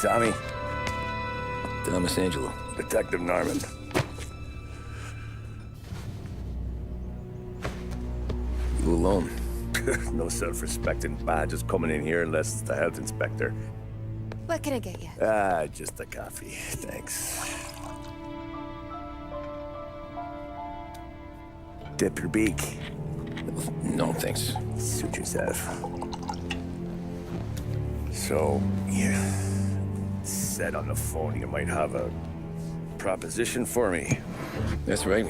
Tommy. Thomas Angelo. Detective Norman. You alone? No self-respecting badges coming in here unless it's the health inspector. What can I get you? Just a coffee. Thanks. Dip your beak. No, thanks. Suit yourself. So, you said on the phone you might have a proposition for me. That's right.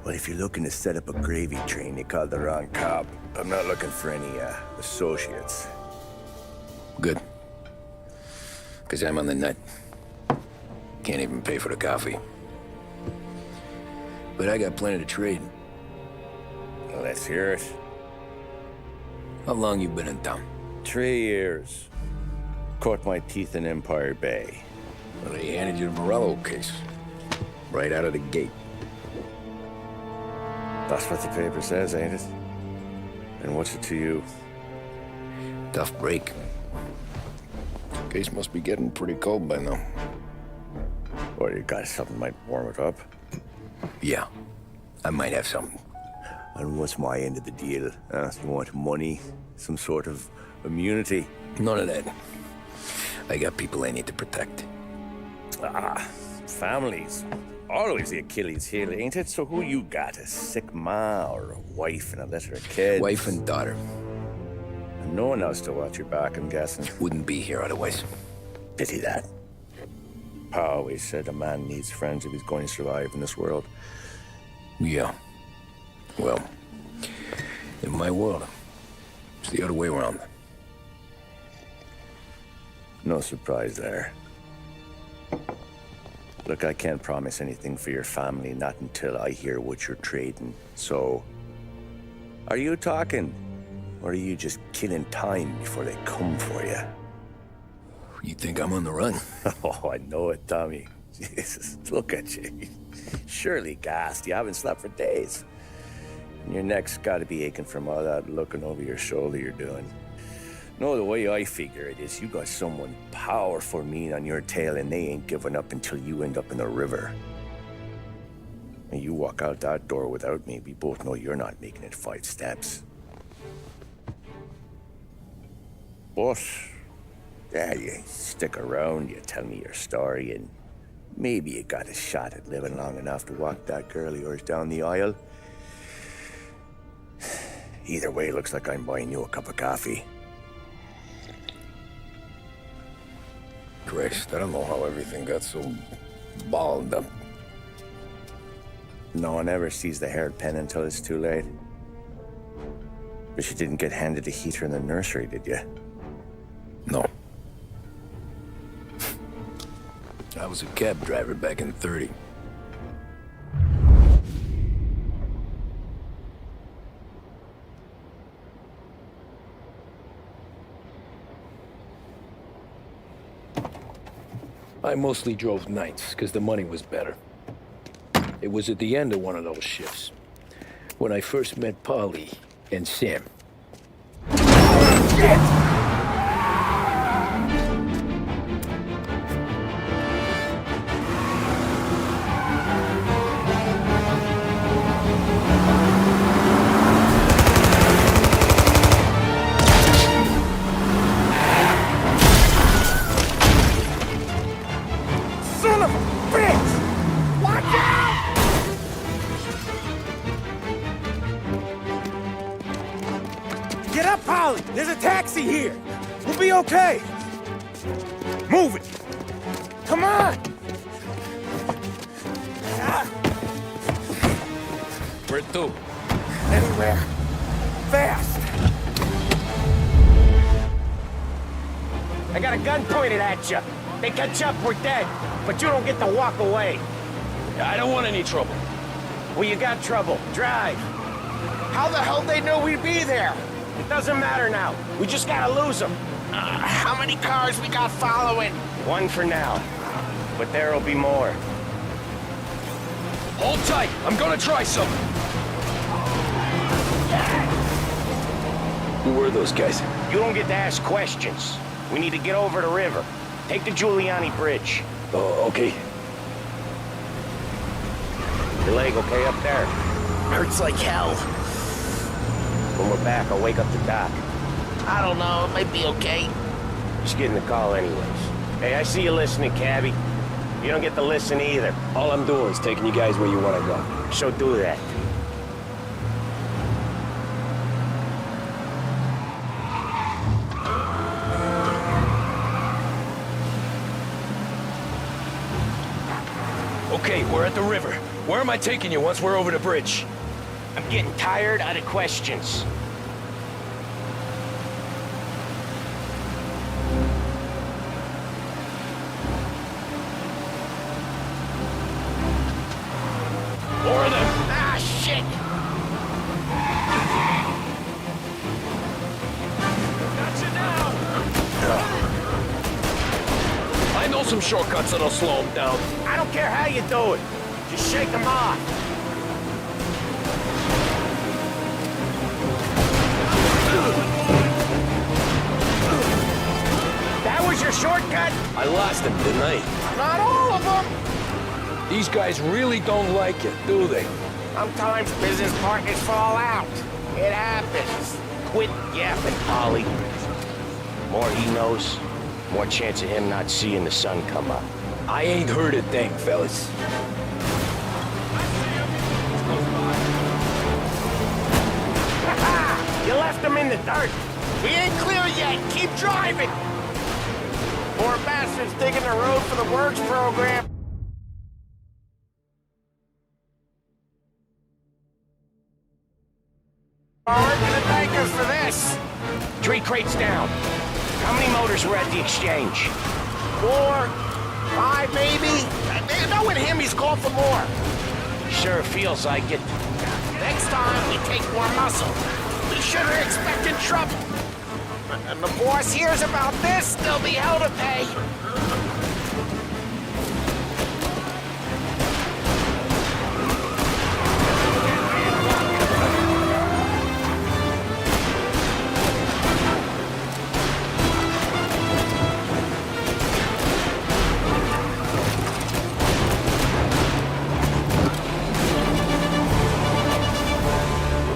Well, if you're looking to set up a gravy train, you called the wrong cop. I'm not looking for any, associates. Good. Because I'm on the nut. Can't even pay for the coffee. But I got plenty to trade. Well, let's hear it. How long you been in town? 3 years. Caught my teeth in Empire Bay. Well, they handed you the Morello case. Right out of the gate. That's what the paper says, ain't it? And what's it to you? Tough break. Case must be getting pretty cold by now. Or you got something might warm it up? Yeah, I might have something. And what's my end of the deal? You want money? Some sort of immunity? None of that. I got people I need to protect. Families. Always the Achilles heel, ain't it? So who you got? A sick ma or a wife and a litter of kids? Wife and daughter. And no one else to watch your back, I'm guessing. Wouldn't be here otherwise. Pity that. Pa always said a man needs friends if he's going to survive in this world. Yeah. Well, in my world, it's the other way around. No surprise there. Look, I can't promise anything for your family, not until I hear what you're trading. So, are you talking? Or are you just killing time before they come for you? You think I'm on the run? Oh, I know it, Tommy. Jesus, look at you. Surely gassed. You haven't slept for days. And your neck's got to be aching from all that looking over your shoulder you're doing. No, the way I figure it is you got someone powerful mean on your tail and they ain't giving up until you end up in the river. And you walk out that door without me, we both know you're not making it 5 steps. But, yeah, you stick around, you tell me your story, and maybe you got a shot at living long enough to walk that girl of yours down the aisle. Either way, looks like I'm buying you a cup of coffee. Christ, I don't know how everything got so balled up. No one ever sees the haired pen until it's too late. But you didn't get handed a heater in the nursery, did you? No. I was a cab driver back in '30. I mostly drove nights, because the money was better. It was at the end of one of those shifts, when I first met Polly and Sam. Shit! Son of a bitch! Watch out! Get up, Polly! There's a taxi here! We'll be okay! Move it! Come on! Where to? Anywhere. Fast! I got a gun pointed at you. They catch up, we're dead. But you don't get to walk away. I don't want any trouble. Well, you got trouble. Drive. How the hell they know we'd be there? It doesn't matter now. We just gotta lose them. How many cars we got following? One for now. But there'll be more. Hold tight. I'm gonna try something. Who were those guys? You don't get to ask questions. We need to get over the river. Take the Giuliani Bridge. Oh, okay. Your leg okay up there? Hurts like hell. When we're back, I'll wake up the doc. I don't know, it might be okay. Just getting the call anyways. Hey, I see you listening, cabbie. You don't get to listen either. All I'm doing is taking you guys where you want to go. So do that. Okay, we're at the river. Where am I taking you once we're over the bridge? I'm getting tired of the questions. More of them. Ah, shit! I know some shortcuts that'll slow them down. I don't care how you do it. Just shake them off. That was your shortcut? I lost them, didn't I? Not all of them! These guys really don't like it, do they? Sometimes business partners fall out. It happens. Quit yapping, Ollie. More he knows, more chance of him not seeing the sun come up. I ain't heard a thing, fellas. You left him in the dirt. We ain't clear yet. Keep driving. Poor bastards digging the road for the works program. Aren't gonna thank us for this. 3 crates down. How many motors were at the exchange? 4, 5 maybe. Knowing him, he's called for more. Sure feels like it. Next time, we take more muscle. We shouldn't have expected trouble. And the boss hears about this, there'll be hell to pay.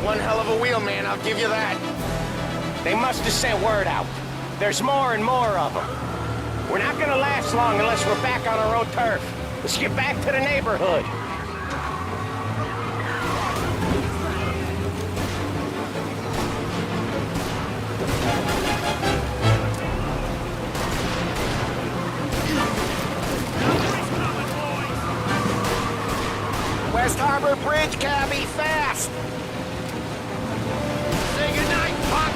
One hell of a wheel, man, I'll give you that. They must have sent word out. There's more and more of them. We're not gonna last long unless we're back on our own turf. Let's get back to the neighborhood. West Harbor Bridge, cabbie, fast! Say goodnight, Puck!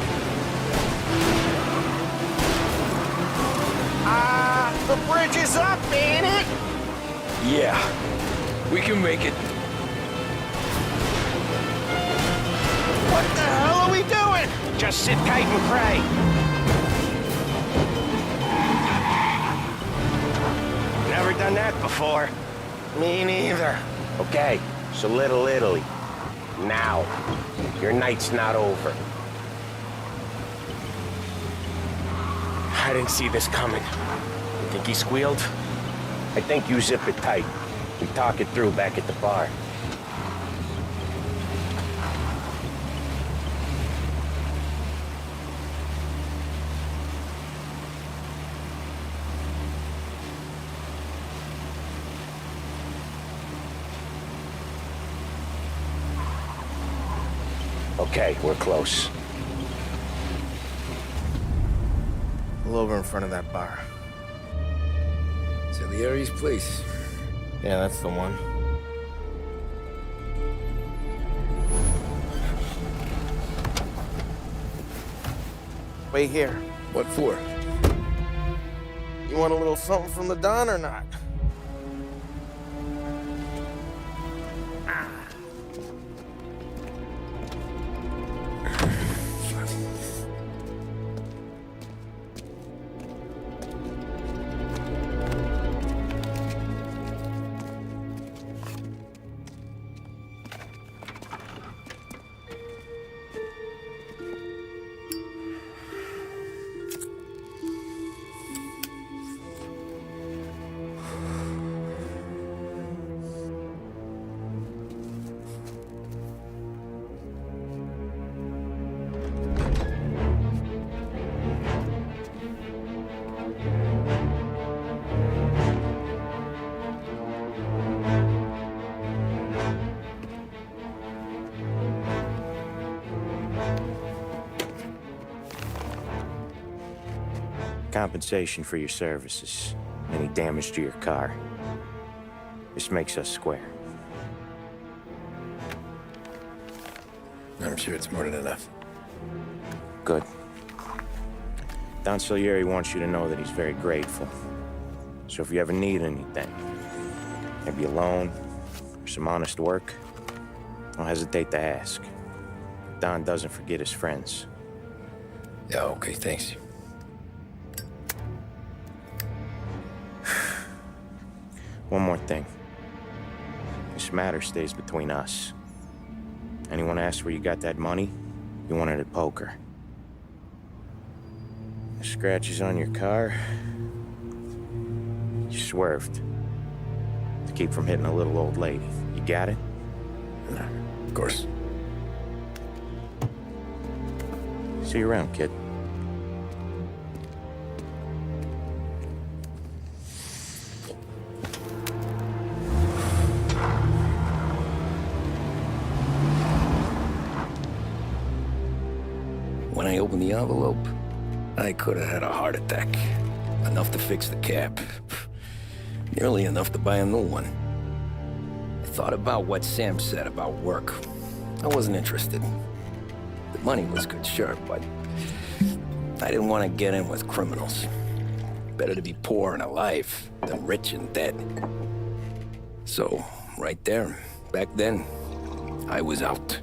The bridge is up, ain't it? Yeah, we can make it. What the hell are we doing? Just sit tight and pray. Never done that before. Me neither. Okay, so Little Italy. Now. Your night's not over. I didn't see this coming. You think he squealed? I think you zip it tight. We talk it through back at the bar. Okay, we're close. Pull over in front of that bar. Salieri's place. Yeah, that's the one. Wait here. What for? You want a little something from the Don or not? compensation for your services, any damage to your car. This makes us square. I'm sure it's more than enough. Good. Don Salieri wants you to know that he's very grateful. So if you ever need anything, maybe a loan or some honest work, don't hesitate to ask. Don doesn't forget his friends. Yeah, okay, thanks. One more thing. This matter stays between us. Anyone asks where you got that money, you won it at poker. The scratches on your car, you swerved to keep from hitting a little old lady. You got it? No, of course. See you around, kid. When I opened the envelope, I could have had a heart attack. Enough to fix the cap. Nearly enough to buy a new one. I thought about what Sam said about work. I wasn't interested. The money was good, sure, but I didn't want to get in with criminals. Better to be poor and alive than rich and dead. So, right there, back then, I was out.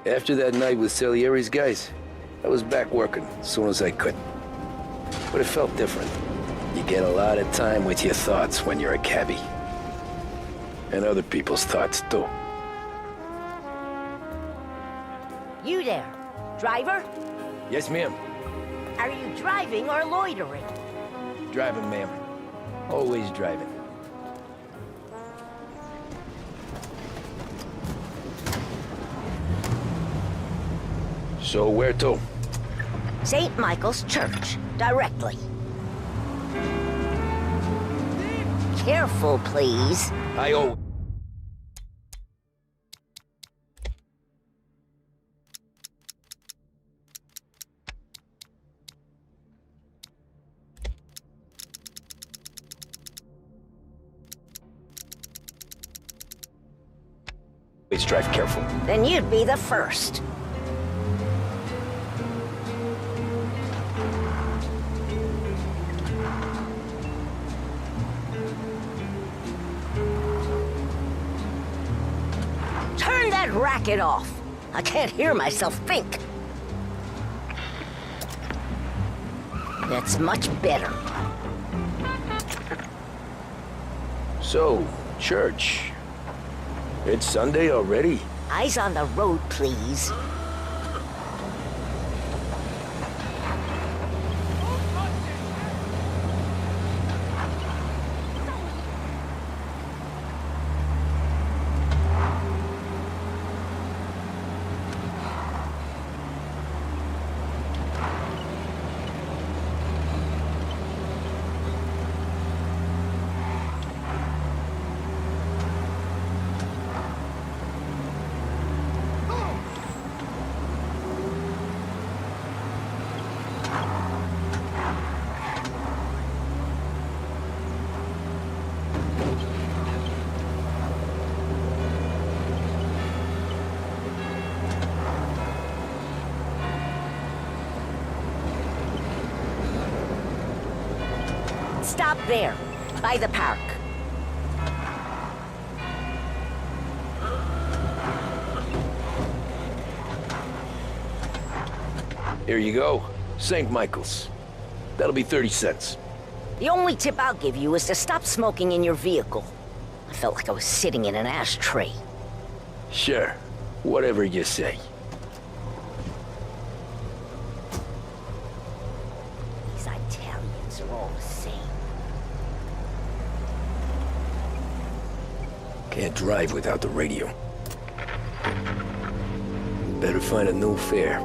After that night with Salieri's guys, I was back working as soon as I could. But it felt different. You get a lot of time with your thoughts when you're a cabbie. And other people's thoughts, too. You there, driver? Yes, ma'am. Are you driving or loitering? Driving, ma'am. Always driving. So where to? St. Michael's Church, directly. Careful, please. I owe... Always drive careful. Then you'd be the first. Turn that racket off. I can't hear myself think. That's much better. So, church. It's Sunday already? Eyes on the road, please. Stop there, by the park. Here you go. St. Michael's. That'll be 30 cents. The only tip I'll give you is to stop smoking in your vehicle. I felt like I was sitting in an ashtray. Sure. Whatever you say. These Italians are all the same. Can't drive without the radio. Better find a new fare.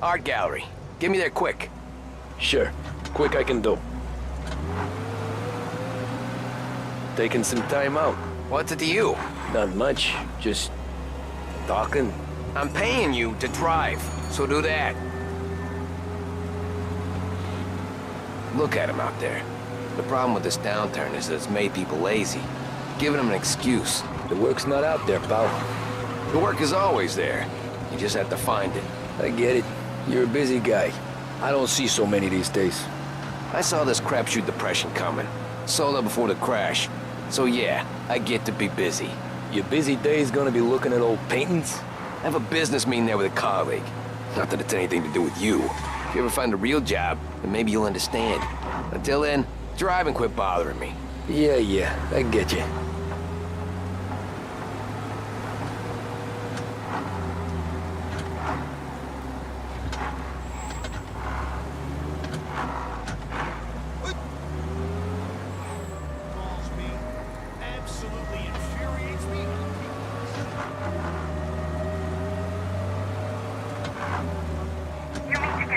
Art gallery. Get me there quick. Sure. Quick I can do. Taking some time out. What's it to you? Not much. Just talking. I'm paying you to drive, so do that. Look at him out there. The problem with this downturn is that it's made people lazy, giving them an excuse. The work's not out there, pal. The work is always there. You just have to find it. I get it. You're a busy guy. I don't see so many these days. I saw this crapshoot depression coming. Sold out before the crash. So yeah, I get to be busy. Your busy day's gonna be looking at old paintings? I have a business meeting there with a colleague. Not that it's anything to do with you. If you ever find a real job, then maybe you'll understand. Until then, drive and quit bothering me. Yeah, I get you.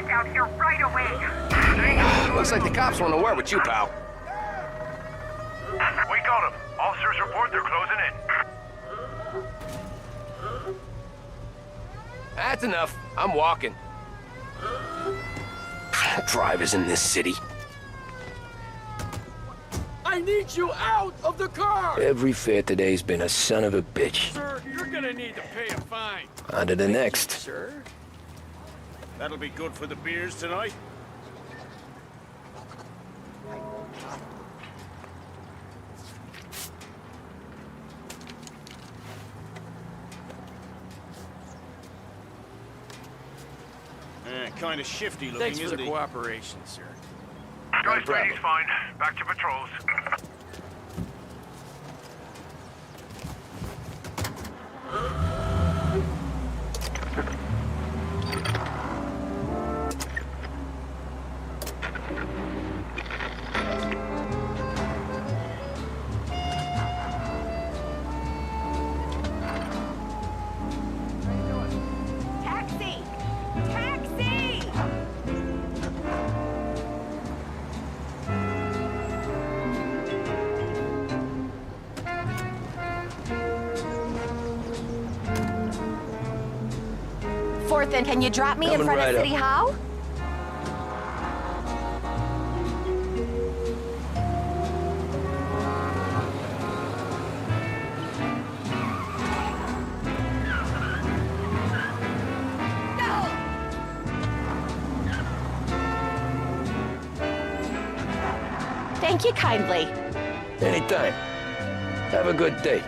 Out here right away. Looks like the cops want to work with you, pal. We got them. Officers report they're closing in. That's enough. I'm walking. Drivers in this city. I need you out of the car! Every fare today's been a son of a bitch. Sir, you're gonna need to pay a fine. On to the next. Sir? That'll be good for the beers tonight. Kind of shifty looking, Thanks for isn't the he? cooperation, sir. Guys, Brady's fine. Back to patrols. Taxi! Taxi! Fourth and can you drop me in Coming front right of City up. Hall? Thank you kindly. Anytime. Have a good day.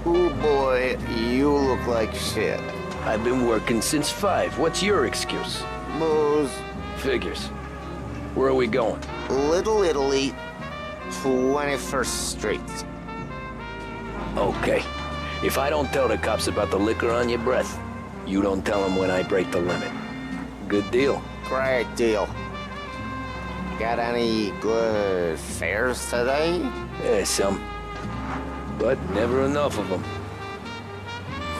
Ooh boy, you look like shit. I've been working since 5. What's your excuse? Booze. Figures. Where are we going? Little Italy, 21st Street. Okay. If I don't tell the cops about the liquor on your breath, you don't tell them when I break the limit. Good deal. Great deal. Got any good fares today? Yeah, some. But never enough of them.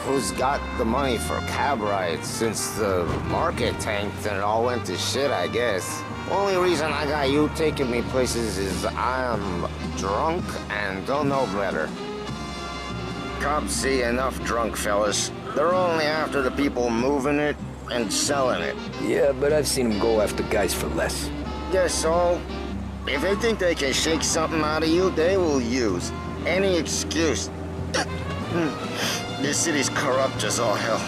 Who's got the money for cab rides since the market tanked and it all went to shit, I guess? Only reason I got you taking me places is I'm drunk and don't know better. Cops see enough drunk fellas. They're only after the people moving it and selling it. Yeah, but I've seen them go after guys for less. Guess so. If they think they can shake something out of you, they will use any excuse. This city's corrupt as all hell.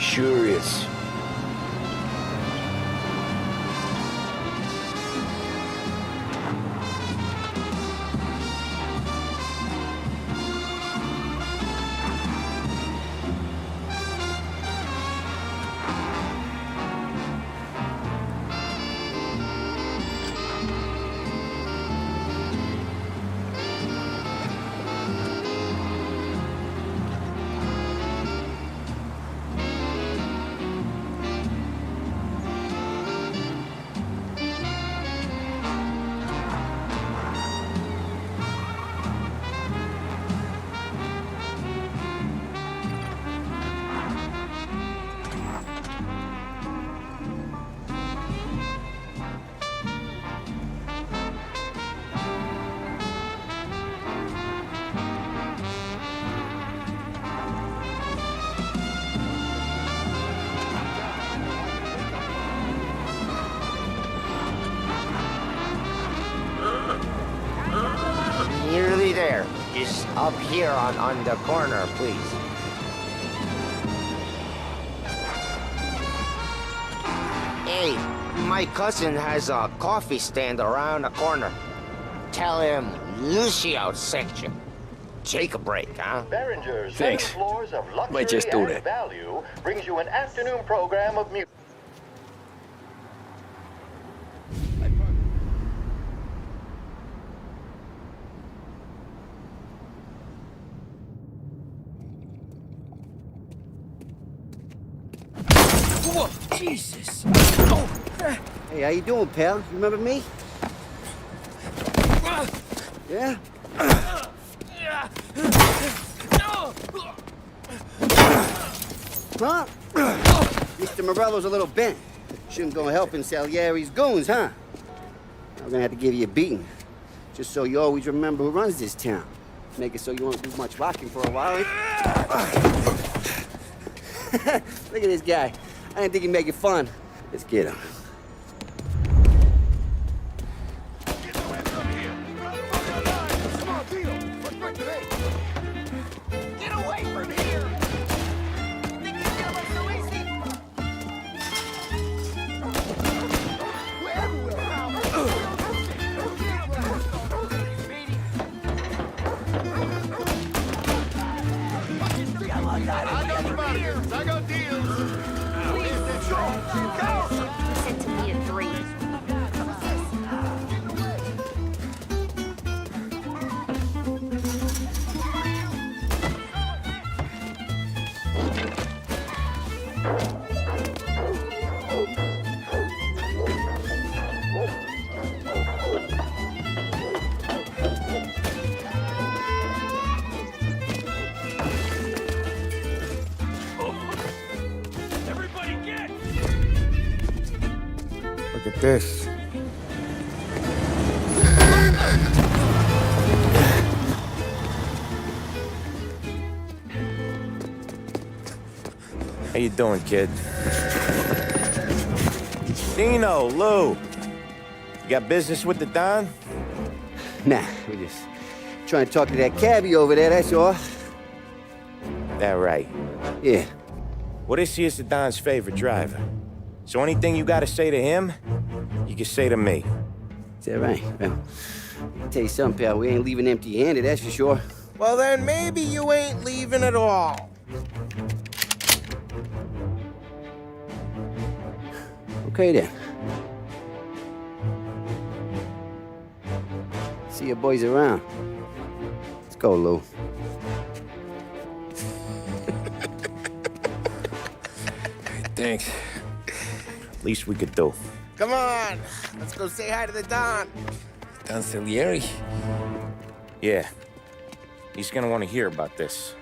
Sure is. Nearly there. Just up here on the corner, please. Hey, my cousin has a coffee stand around the corner. Tell him Lucio sent you. Take a break, huh? Behringer's Thanks. 7 floors of luxury Might just do and that. value brings you an afternoon program of music. Whoa, Jesus. Hey, how you doing, pal? You remember me? Yeah? Huh? Mr. Morello's a little bent. Shouldn't go helping Salieri's goons, huh? I'm gonna have to give you a beating. Just so you always remember who runs this town. Make it so you won't do much rocking for a while. Look at this guy. I didn't think he'd make it fun. Let's get him. Get away from here! Think you get away so easy? We're everywhere now. I got deals. Listen to me in 3. Everybody get! Look at this. How you doing, kid? Dino, Lou. You got business with the Don? Nah, we're just trying to talk to that cabbie over there, that's all. That right. Yeah. Well, this here's the Don's favorite driver. So anything you gotta say to him, you can say to me. Is that right? Well, I'll tell you something, pal. We ain't leaving empty-handed, that's for sure. Well, then maybe you ain't leaving at all. Okay, then. See your boys around. Let's go, Lou. Thanks. Least we could do. Come on, let's go say hi to the Don. Don Salieri? Yeah. He's gonna want to hear about this.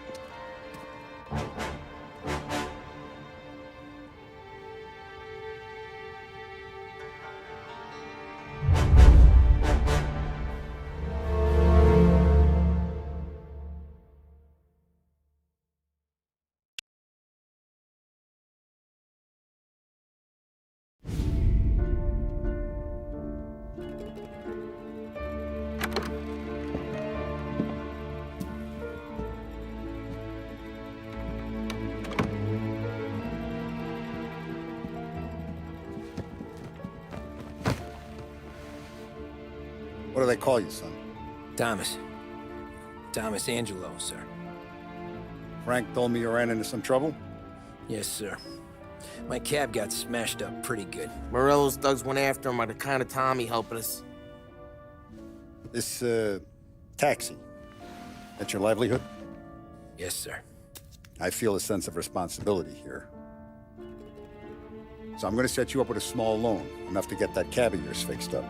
What do they call you, son? Thomas. Thomas Angelo, sir. Frank told me you ran into some trouble? Yes, sir. My cab got smashed up pretty good. Morello's thugs went after him by the kind of Tommy helping us. This, taxi. That's your livelihood? Yes, sir. I feel a sense of responsibility here. So I'm gonna set you up with a small loan, enough to get that cab of yours fixed up.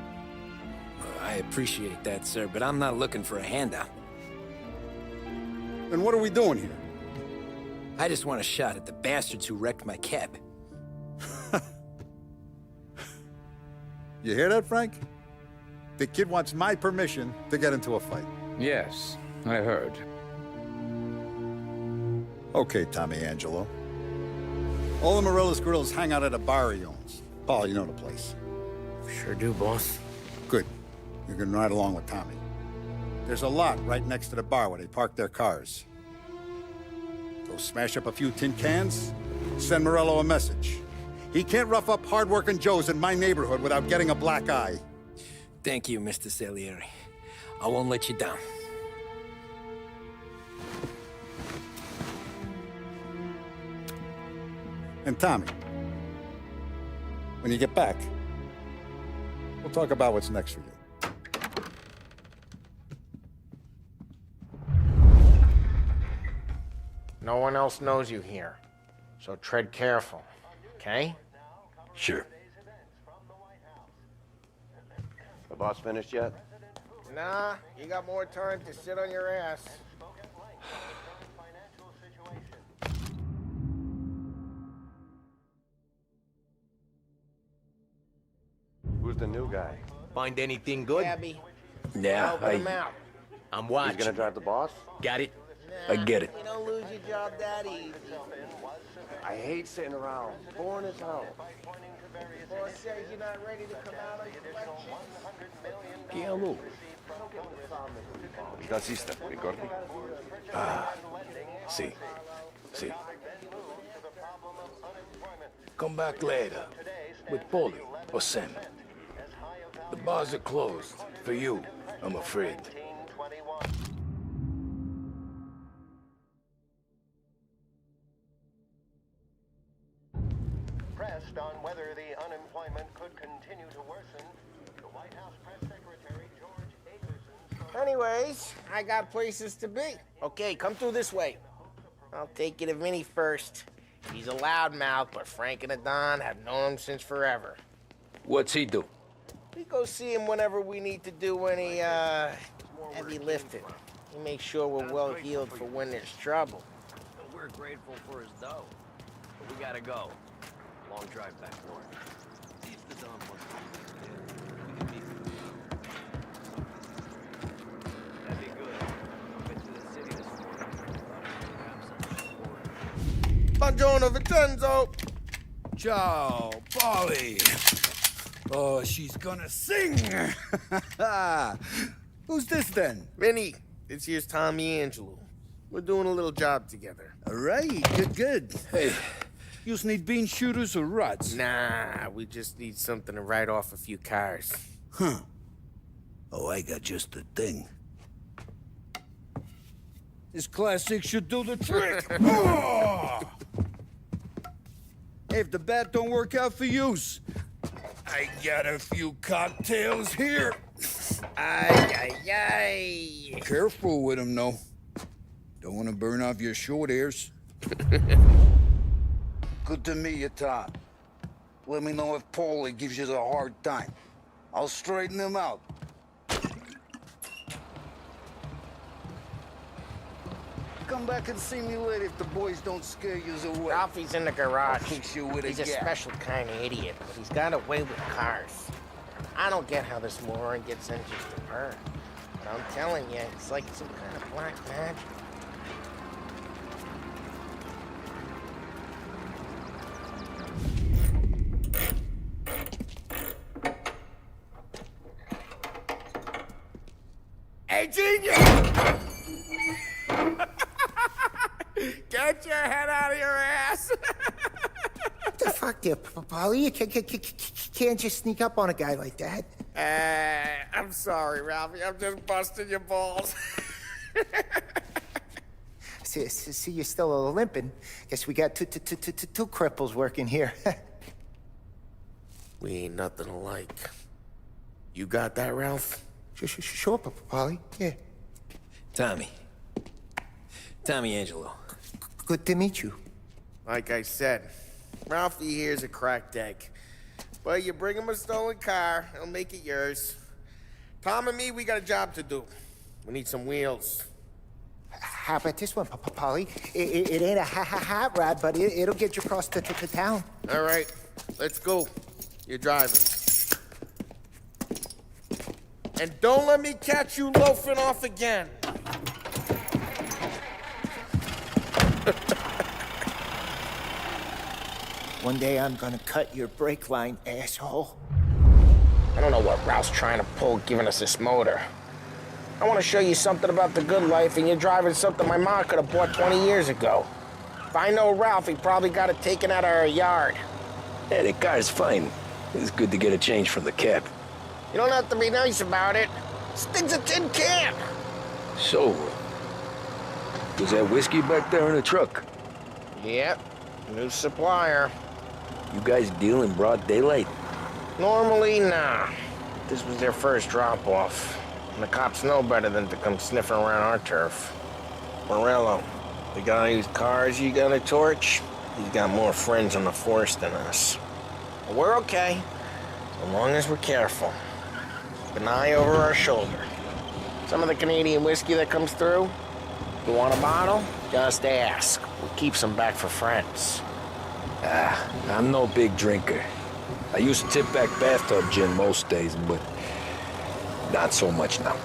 I appreciate that, sir, but I'm not looking for a handout. Then what are we doing here? I just want a shot at the bastards who wrecked my cab. You hear that, Frank? The kid wants my permission to get into a fight. Yes, I heard. Okay, Tommy Angelo. All the Morello's girls hang out at a bar he owns. Paul, you know the place. Sure do, boss. Good. You can ride along with Tommy. There's a lot right next to the bar where they park their cars. Go smash up a few tin cans, send Morello a message. He can't rough up hard-working Joes in my neighborhood without getting a black eye. Thank you, Mr. Salieri. I won't let you down. And Tommy, when you get back, we'll talk about what's next for you. No one else knows you here, so tread careful, okay? Sure. The boss finished yet? Nah, you got more time to sit on your ass. Who's the new guy? Find anything good? Gabby, Yeah, helping him out. I'm watching. He's gonna drive the boss? Got it? I get it. You don't lose your job that easy. I hate sitting around. Boring as hell. Boss says you're not ready to come out on collections. ¿Qué habló? ¿Naciste, Ricordi? Sí. Sí. Come back later. With Paulie or Sam. The bars are closed. For you, I'm afraid. Pressed on whether the unemployment could continue to worsen, the White House press secretary George Akerson... Anyways, I got places to be. Okay, come through this way. I'll take you to Vinny first. He's a loudmouth, but Frank and the Don have known him since forever. What's he do? We go see him whenever we need to do any, heavy lifting. He makes sure we're well heeled for when there's trouble. We're grateful for his dough, but we gotta go. Long drive back north. See if the Don wants to meet. That'd be good. I've been to the city this morning. Buongiorno, Vincenzo! Ciao, Polly. Oh, she's gonna sing. Who's this then? Vinny, this here's Tommy Angelo. We're doing a little job together. All right, good. Hey, you need bean shooters or rods? Nah, we just need something to write off a few cars. Huh. Oh, I got just the thing. This classic should do the trick. Oh! If the bat don't work out for yous, I got a few cocktails here. Ay. Careful with them, though. Don't want to burn off your short hairs. Good to meet you, Tom. Let me know if Paulie gives you a hard time. I'll straighten him out. Come back and see me later if the boys don't scare you away. Ralphie's in the garage. Fix you with He's a a gap. special kind of idiot, but he's got a way with cars. I don't get how this moron gets engines to burn. But I'm telling you, it's like some kind of black magic. Hey, genius! Get your head out of your ass! What the fuck there, Paulie. You can't just sneak up on a guy like that. I'm sorry, Ralphie. I'm just busting your balls. See, you're still limping. Guess we got two cripples working here. We ain't nothing alike. You got that, Ralph? Sure, Paulie. Yeah. Tommy Angelo. Good to meet you. Like I said, Ralphie here's a cracked egg. But you bring him a stolen car, he'll make it yours. Tom and me, we got a job to do. We need some wheels. How about this one, Paulie? It ain't a hot rod, but it'll get you across to town. All right, let's go. You're driving. And don't let me catch you loafing off again. One day I'm gonna cut your brake line, asshole. I don't know what Ralph's trying to pull giving us this motor. I want to show you something about the good life, and you're driving something my mom could have bought 20 years ago. If I know Ralph, he probably got it taken out of our yard. Yeah, the car's fine. It's good to get a change from the cab. You don't have to be nice about it. This thing's a tin can. So, was that whiskey back there in the truck? Yep, new supplier. You guys deal in broad daylight? Normally, nah. This was their first drop-off. And the cops know better than to come sniffing around our turf. Morello, the guy whose cars you got a torch, he's got more friends on the force than us. But we're okay, so long as we're careful. Keep an eye over our shoulder. Some of the Canadian whiskey that comes through, you want a bottle? Just ask. We keep some back for friends. I'm no big drinker. I used to tip back bathtub gin most days, but not so much now.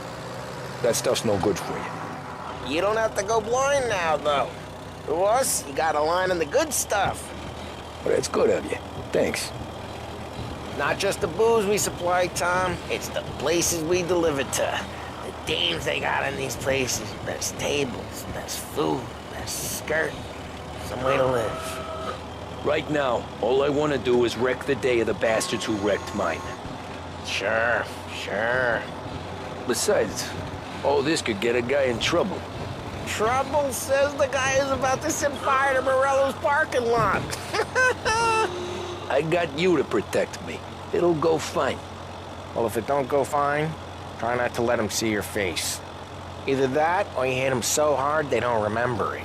That stuff's no good for you. You don't have to go blind now, though. To us, you got a line on the good stuff. Well, that's good of you. Thanks. Not just the booze we supply, Tom. It's the places we deliver to. The dames they got in these places. Best tables, best food, best skirt. Some way to live. Right now, all I want to do is wreck the day of the bastards who wrecked mine. Sure. Besides, all this could get a guy in trouble. Trouble, says the guy who's about to set fire to Morello's parking lot. I got you to protect me. It'll go fine. Well, if it don't go fine, try not to let him see your face. Either that, or you hit him so hard they don't remember it.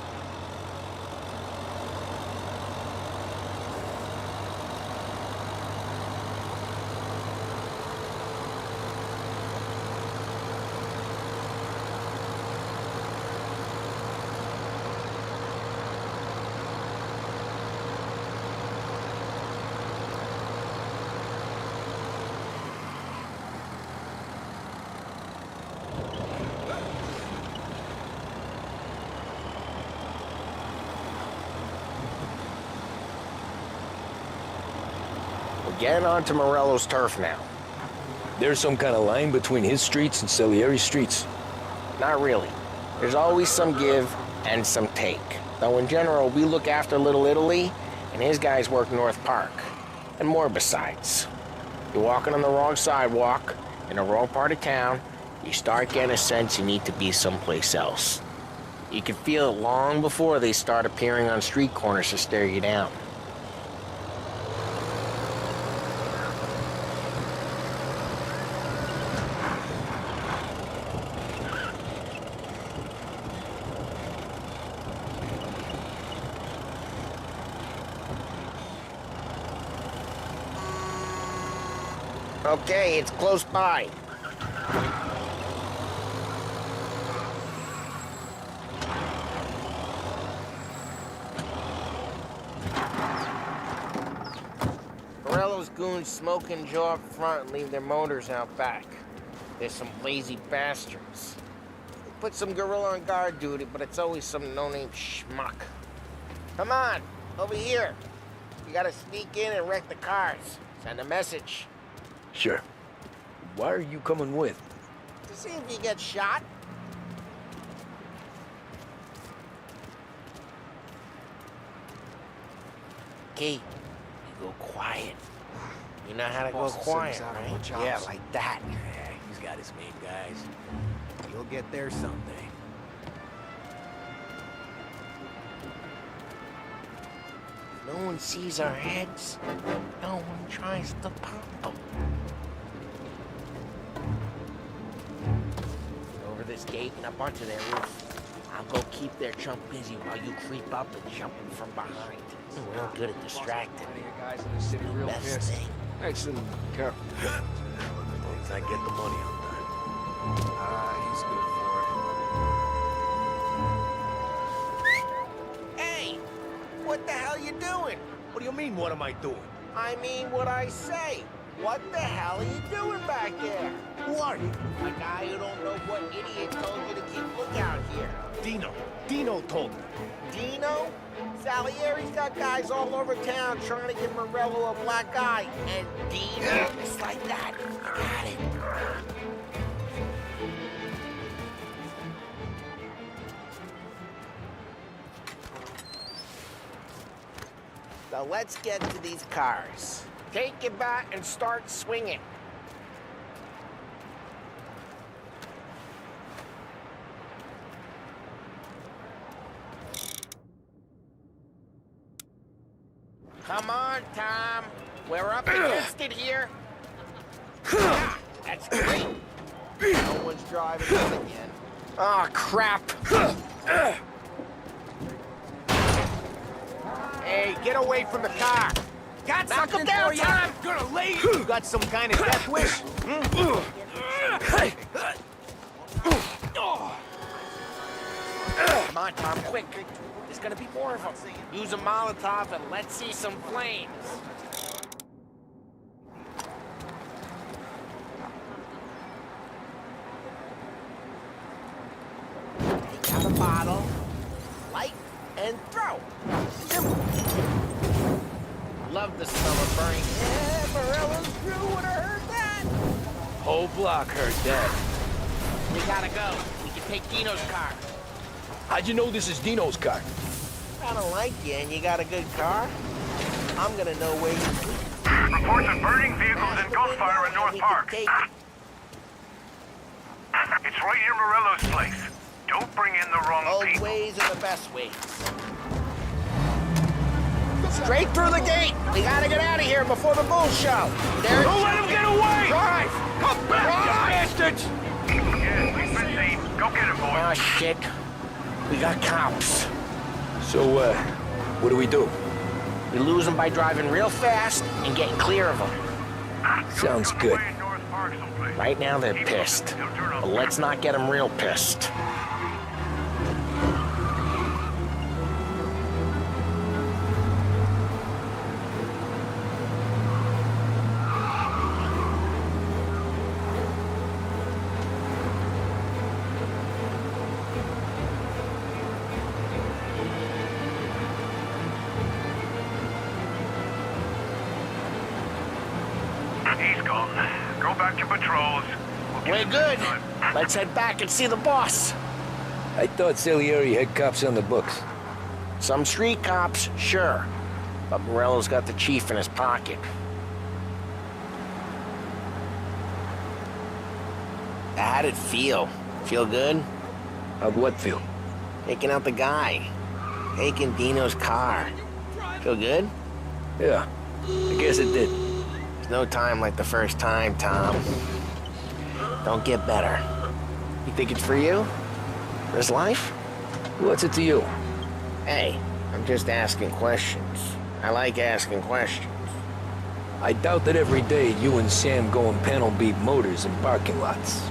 Getting onto Morello's turf now. There's some kind of line between his streets and Salieri's streets? Not really. There's always some give and some take. Though in general, we look after Little Italy, and his guys work North Park. And more besides. You're walking on the wrong sidewalk, in the wrong part of town, you start getting a sense you need to be someplace else. You can feel it long before they start appearing on street corners to stare you down. Okay, it's close by. Morello's goons smoke and jaw up front and leave their motors out back. There's some lazy bastards. They put some gorilla on guard duty, but it's always some no-name schmuck. Come on, over here. You gotta sneak in and wreck the cars. Send a message. Sure. Why are you coming with? To see if you get shot. Okay, you go quiet. You know how to go quiet, right? Yeah, like that. Yeah, he's got his main guys. You'll get there someday. No one sees our heads. No one tries to pop them. Over this gate and up onto their roof. I'll go keep their chump busy while you creep up and jump him from behind. We're not good at distracting. Guys in the city real Best pissed. thing. Excellent. Careful. As long as I get the money on time. He's good for it. Hey! What the hell you doing? What do you mean, what am I doing? I mean what I say. What the hell are you doing back there? Who are you? A guy who don't know what idiot told you to keep lookout here. Dino. Dino told me. Dino? Salieri's got guys all over town trying to give Morello a black eye. And Dino, it's like that. You got it. So let's get to these cars. Take your bat and start swinging. Come on, Tom. We're up against it here. Ah, that's great. No one's driving this again. Oh, crap. Hey, get away from the car. Got something down, Tom. Gonna lay you. Got some kind of death wish? Come on, Tom, quick. There's gonna be more of them. Use a Molotov and let's see some flames. Take out a bottle, light, and throw. Simple. Love the smell of burning. Yeah, Morello's crew would have heard that. Whole block heard that. We gotta go. We can take Dino's car. How'd you know this is Dino's car? I don't like you and you got a good car. I'm gonna know where you sleep. Reports of burning vehicles and gunfire in North Park. It's right near Morello's place. Don't bring in the wrong Old people. ways are the best ways. Straight through the gate. We gotta get out of here before the bull show. There. Don't let him get away! Drive! Come back, Drive! you bastards! Yeah, we've been seen. Go get him, boys. Oh, shit. We got cops. So, what do we do? We lose them by driving real fast and getting clear of them. Sounds good. Right now they're pissed, but let's not get them real pissed. He's gone. Go back to patrols. We're good. Let's head back and see the boss. I thought Salieri had cops on the books. Some street cops, sure. But Morello's got the chief in his pocket. How'd it feel? Feel good? How'd what feel? Taking out the guy. Taking Dino's car. Feel good? Yeah, I guess it did. There's no time like the first time, Tom. Don't get better. You think it's for you? This life? What's it to you? Hey, I'm just asking questions. I like asking questions. I doubt that every day you and Sam go and panel beat motors in parking lots.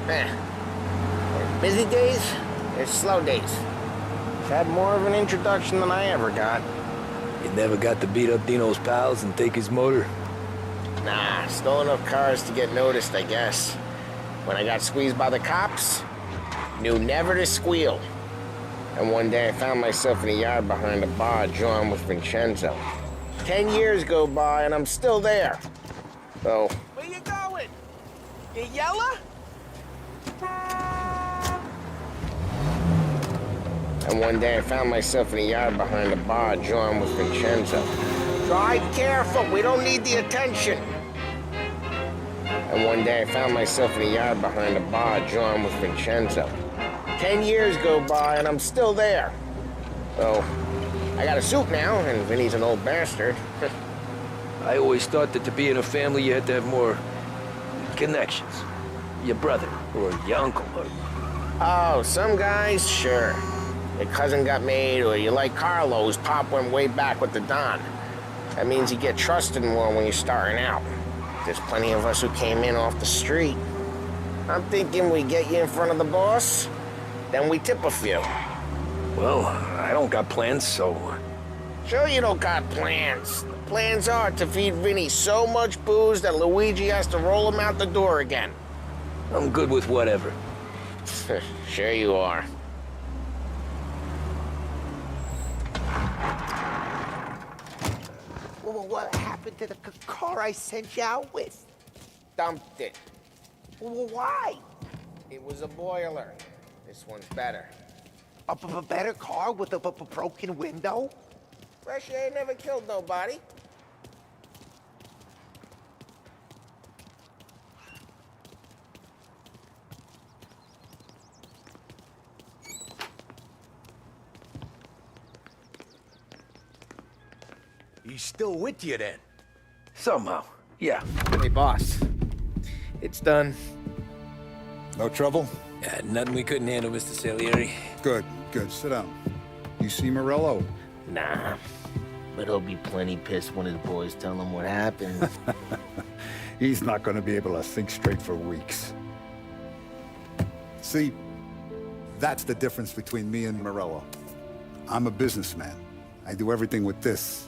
There's busy days, there's slow days. I've had more of an introduction than I ever got. You never got to beat up Dino's pals and take his motor? Nah, stole enough cars to get noticed, I guess. When I got squeezed by the cops, knew never to squeal. And one day I found myself in a yard behind a bar drawn with Vincenzo. 10 years go by and I'm still there. So... Where you going? You yella? And one day I found myself in a yard behind a bar drawn with Vincenzo. Drive careful, we don't need the attention. And one day I found myself in the yard behind a bar drawn with Vincenzo. 10 years go by and I'm still there. So, I got a suit now, and Vinny's an old bastard. I always thought that to be in a family you had to have more connections. Your brother, or your uncle, or... Oh, some guys, sure. Your cousin got made, or you like Carlos, Pop went way back with the Don. That means you get trusted more when you're starting out. There's plenty of us who came in off the street. I'm thinking we get you in front of the boss, then we tip a few. Well, I don't got plans, so... Sure you don't got plans. The plans are to feed Vinny so much booze that Luigi has to roll him out the door again. I'm good with whatever. Sure you are. Well, what happened to the car I sent you out with? Dumped it. Well, why? It was a boiler. This one's better. A better car with a broken window? Fresh air never killed nobody. He's still with you then? Somehow, yeah. Hey, boss. It's done. No trouble? Yeah, nothing we couldn't handle, Mr. Salieri. Good, good. Sit down. You see Morello? Nah. But he'll be plenty pissed when his boys tell him what happened. He's not going to be able to think straight for weeks. See, that's the difference between me and Morello. I'm a businessman. I do everything with this.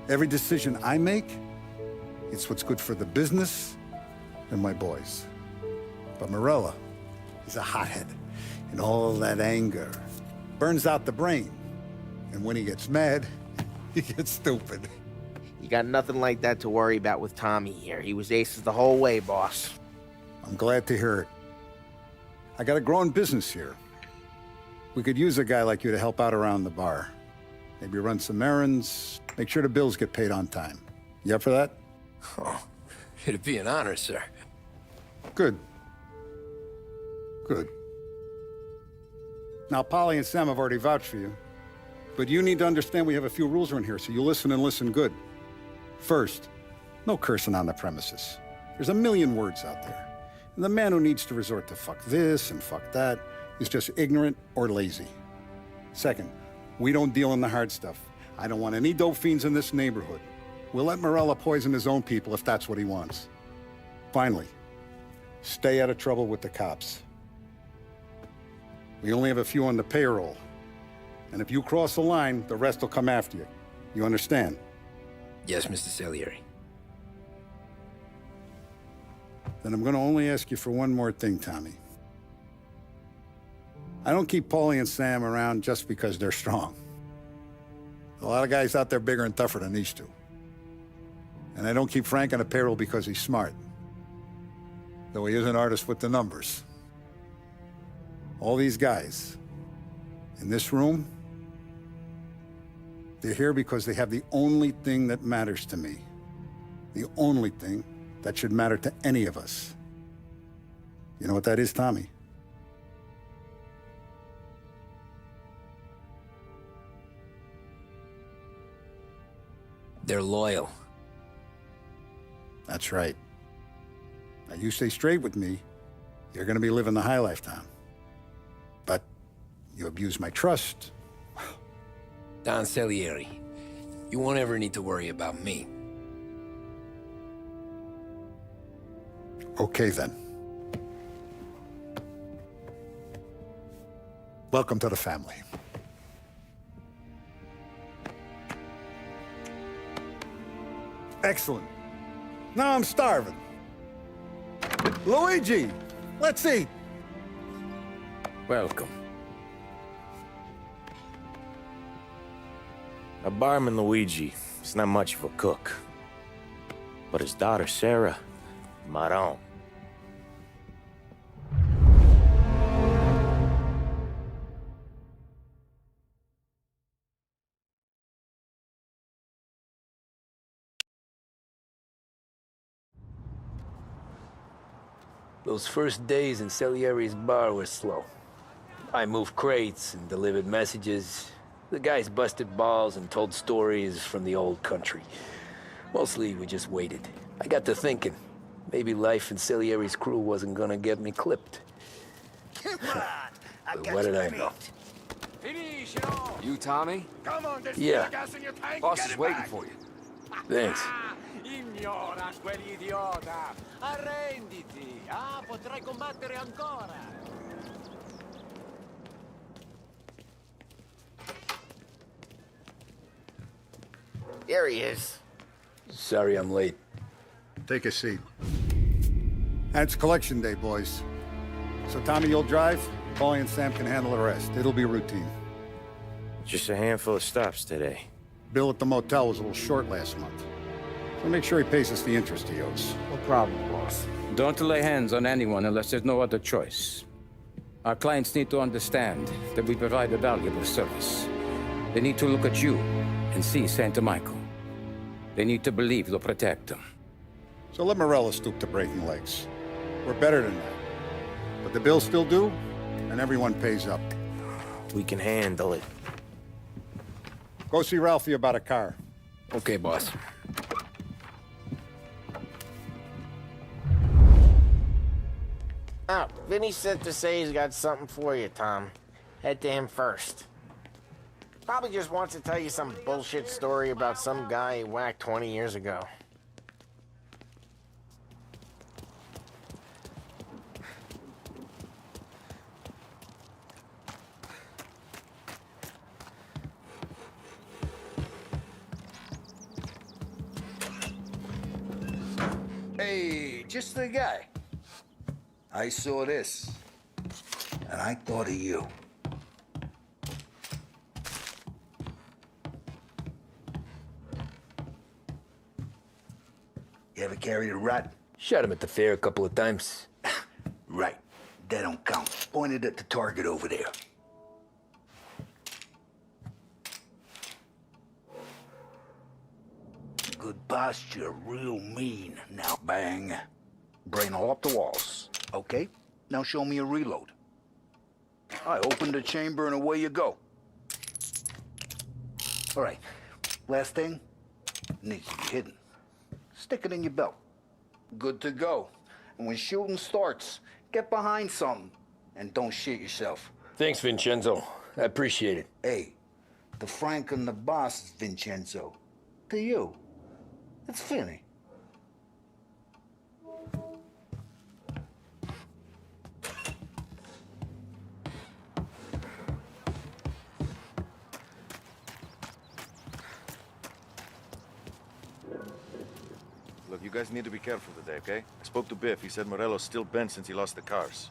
Every decision I make, it's what's good for the business and my boys. But Morello, he's a hothead. And all that anger burns out the brain. And when he gets mad, he gets stupid. You got nothing like that to worry about with Tommy here. He was aces the whole way, boss. I'm glad to hear it. I got a growing business here. We could use a guy like you to help out around the bar. Maybe run some errands, make sure the bills get paid on time. You up for that? Oh, it'd be an honor, sir. Good. Good. Now, Polly and Sam have already vouched for you. But you need to understand we have a few rules around here, so you listen and listen good. First, no cursing on the premises. There's a million words out there. And the man who needs to resort to fuck this and fuck that is just ignorant or lazy. Second, we don't deal in the hard stuff. I don't want any dope fiends in this neighborhood. We'll let Morello poison his own people if that's what he wants. Finally, stay out of trouble with the cops. We only have a few on the payroll. And if you cross the line, the rest will come after you. You understand? Yes, Mr. Salieri. Then I'm going to only ask you for one more thing, Tommy. I don't keep Paulie and Sam around just because they're strong. A lot of guys out there bigger and tougher than these two. And I don't keep Frank on a payroll because he's smart. Though he is an artist with the numbers. All these guys in this room, they're here because they have the only thing that matters to me. The only thing that should matter to any of us. You know what that is, Tommy? They're loyal. That's right. Now, you stay straight with me, you're gonna be living the high life, Tom. But you abuse my trust. Don Salieri, you won't ever need to worry about me. Okay, then. Welcome to the family. Excellent. Now I'm starving. Luigi, let's eat. Welcome. A barman Luigi is not much of a cook. But his daughter Sarah, Maron. Those first days in Salieri's bar were slow. I moved crates and delivered messages. The guys busted balls and told stories from the old country. Mostly, we just waited. I got to thinking, maybe life in Salieri's crew wasn't gonna get me clipped. But what did I know? Finish, you know. You, Tommy? Come on, there's Yeah. still gas in your tank. Boss Get is it waiting back. for you. Thanks. Ignora quell'idiota. Arrenditi. Potrai combattere ancora. There he is. Sorry I'm late. Take a seat. And it's collection day, boys. So Tommy, you'll drive. Paulie and Sam can handle the rest. It'll be routine. Just a handful of stops today. Bill at the motel was a little short last month. So make sure he pays us the interest he owes. No problem, boss. Don't lay hands on anyone unless there's no other choice. Our clients need to understand that we provide a valuable service. They need to look at you and see Santa Michael. They need to believe you'll protect them. So let Morello stoop to breaking legs. We're better than that. But the bills still due, and everyone pays up. We can handle it. Go see Ralphie about a car. Okay, boss. Oh, Vinny sent to say he's got something for you, Tom. Head to him first. Probably just wants to tell you some bullshit story about some guy he whacked 20 years ago. Hey, just the guy. I saw this, and I thought of you. You ever carried a rat? Shot him at the fair a couple of times. Right. That don't count. Pointed at the target over there. Good posture, real mean. Now bang. Brain all up the walls. Okay, now show me a reload. I opened the chamber and away you go. All right, last thing, needs to be hidden. Stick it in your belt. Good to go. And when shooting starts, get behind something and don't shit yourself. Thanks, Vincenzo. I appreciate it. Hey, the Frank and the boss is Vincenzo. To you, it's Finny. Look, you guys need to be careful today, okay? I spoke to Biff. He said Morello's still bent since he lost the cars.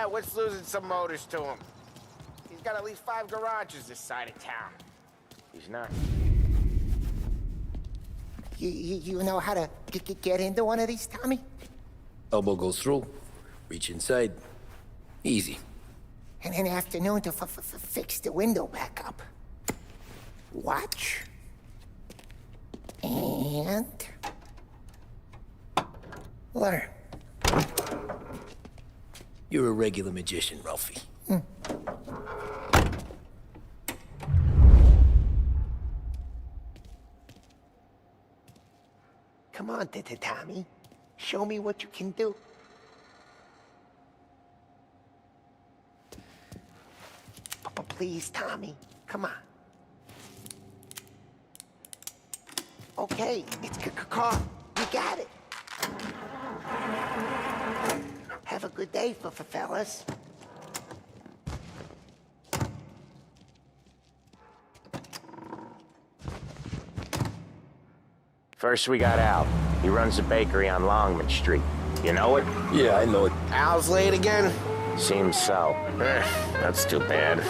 What's losing some motors to him? He's got at least 5 garages this side of town. He's not. You know how to get into one of these, Tommy? Elbow goes through, reach inside. Easy. And an afternoon to fix the window back up. Watch. And... learn. You're a regular magician, Ralphie. Come on, Tommy. Show me what you can do. Please, Tommy. Come on. Okay, it's car. You got it. Have a good day, fellas. First we got Al. He runs a bakery on Longman Street. You know it? Yeah, I know it. Al's late again? Seems so. That's too bad.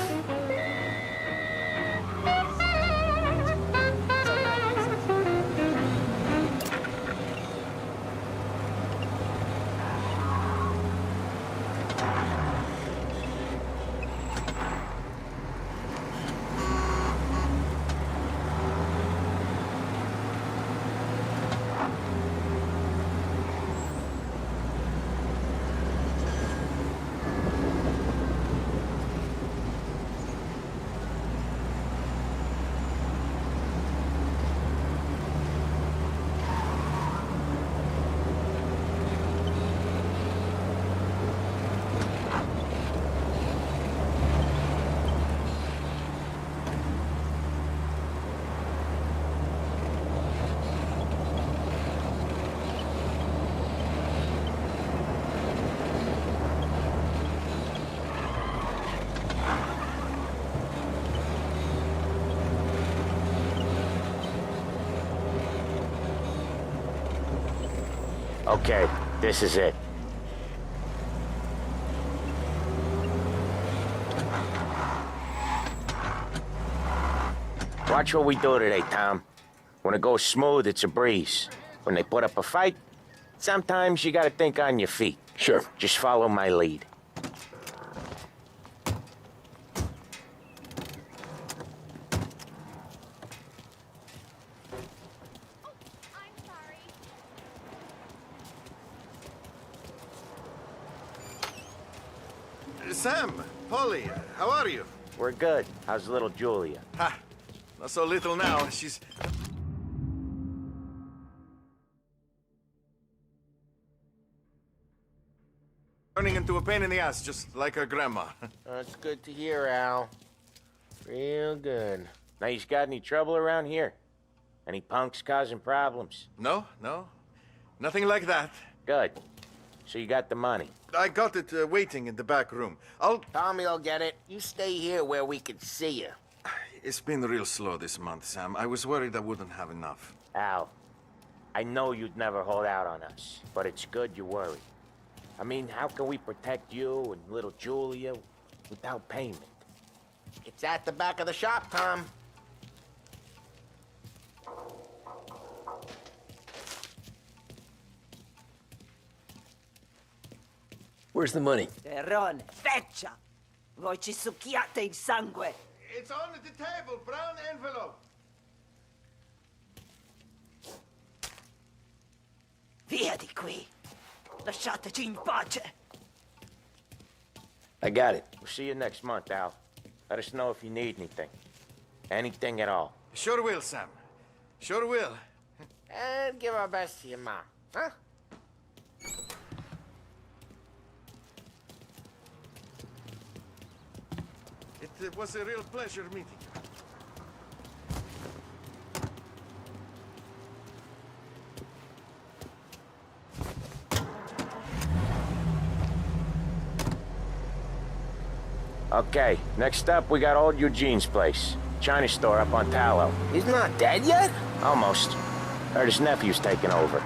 Okay, this is it. Watch what we do today, Tom. When it goes smooth, it's a breeze. When they put up a fight, sometimes you gotta think on your feet. Sure. Just follow my lead. Sam, Polly, how are you? We're good. How's little Julia? Ha! Not so little now. She's... turning into a pain in the ass, just like her grandma. That's good to hear, Al. Real good. Now, you got any trouble around here? Any punks causing problems? No, no. Nothing like that. Good. So you got the money? I got it waiting in the back room. Tommy will get it. You stay here where we can see you. It's been real slow this month, Sam. I was worried I wouldn't have enough. Al, I know you'd never hold out on us, but it's good you worry. I mean, how can we protect you and little Julia without payment? It's at the back of the shop, Tom. Where's the money? Terrone, feccia! Voi ci succhiate il sangue! It's on the table, brown envelope. Via di qui! Lasciateci in pace! I got it. We'll see you next month, Al. Let us know if you need anything. Anything at all. Sure will, Sam. Sure will. And give our best to your mom, huh? It was a real pleasure meeting you. Okay, next up, we got old Eugene's place. China store up on Tallow. He's not dead yet? Almost. Heard his nephew's taking over.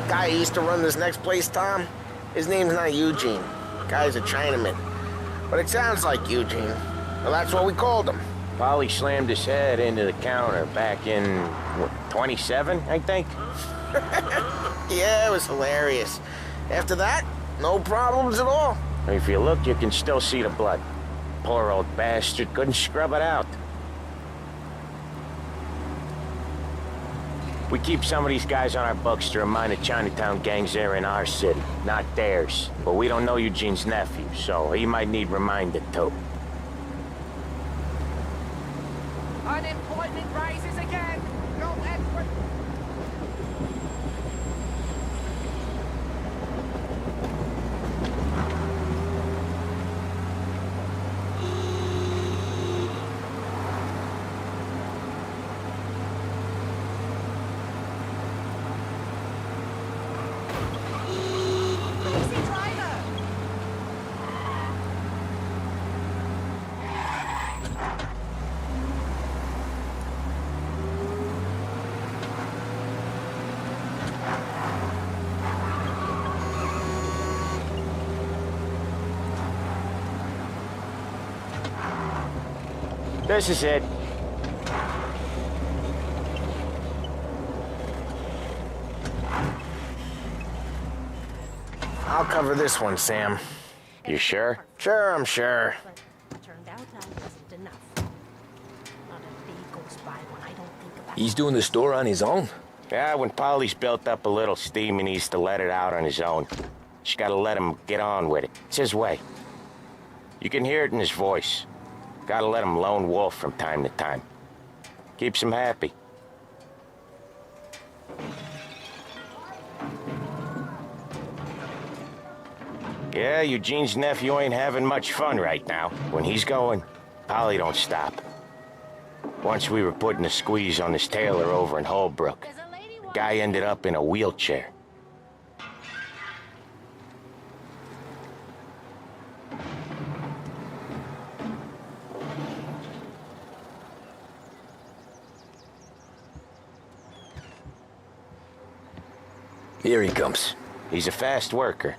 Guy who used to run this next place, Tom? His name's not Eugene. Guy's a Chinaman. But it sounds like Eugene. Well, that's what we called him. Polly slammed his head into the counter back in, what, 27, I think? Yeah, it was hilarious. After that, no problems at all. If you look, you can still see the blood. Poor old bastard couldn't scrub it out. We keep some of these guys on our books to remind the Chinatown gangs they're in our city, not theirs. But we don't know Eugene's nephew, so he might need reminded too. Unemployment rises again! Go Edward! This is it. I'll cover this one, Sam. You sure? Sure, I'm sure. Turned out I wasn't enough. Not a day goes by when I don't think about He's doing the store on his own? Yeah, when Polly's built up a little steam, he needs to let it out on his own. Just gotta let him get on with it. It's his way. You can hear it in his voice. Gotta let him lone wolf from time to time. Keeps him happy. Yeah, Eugene's nephew ain't having much fun right now. When he's going, Polly don't stop. Once we were putting a squeeze on this tailor over in Holbrook. The guy ended up in a wheelchair. Here he comes. He's a fast worker.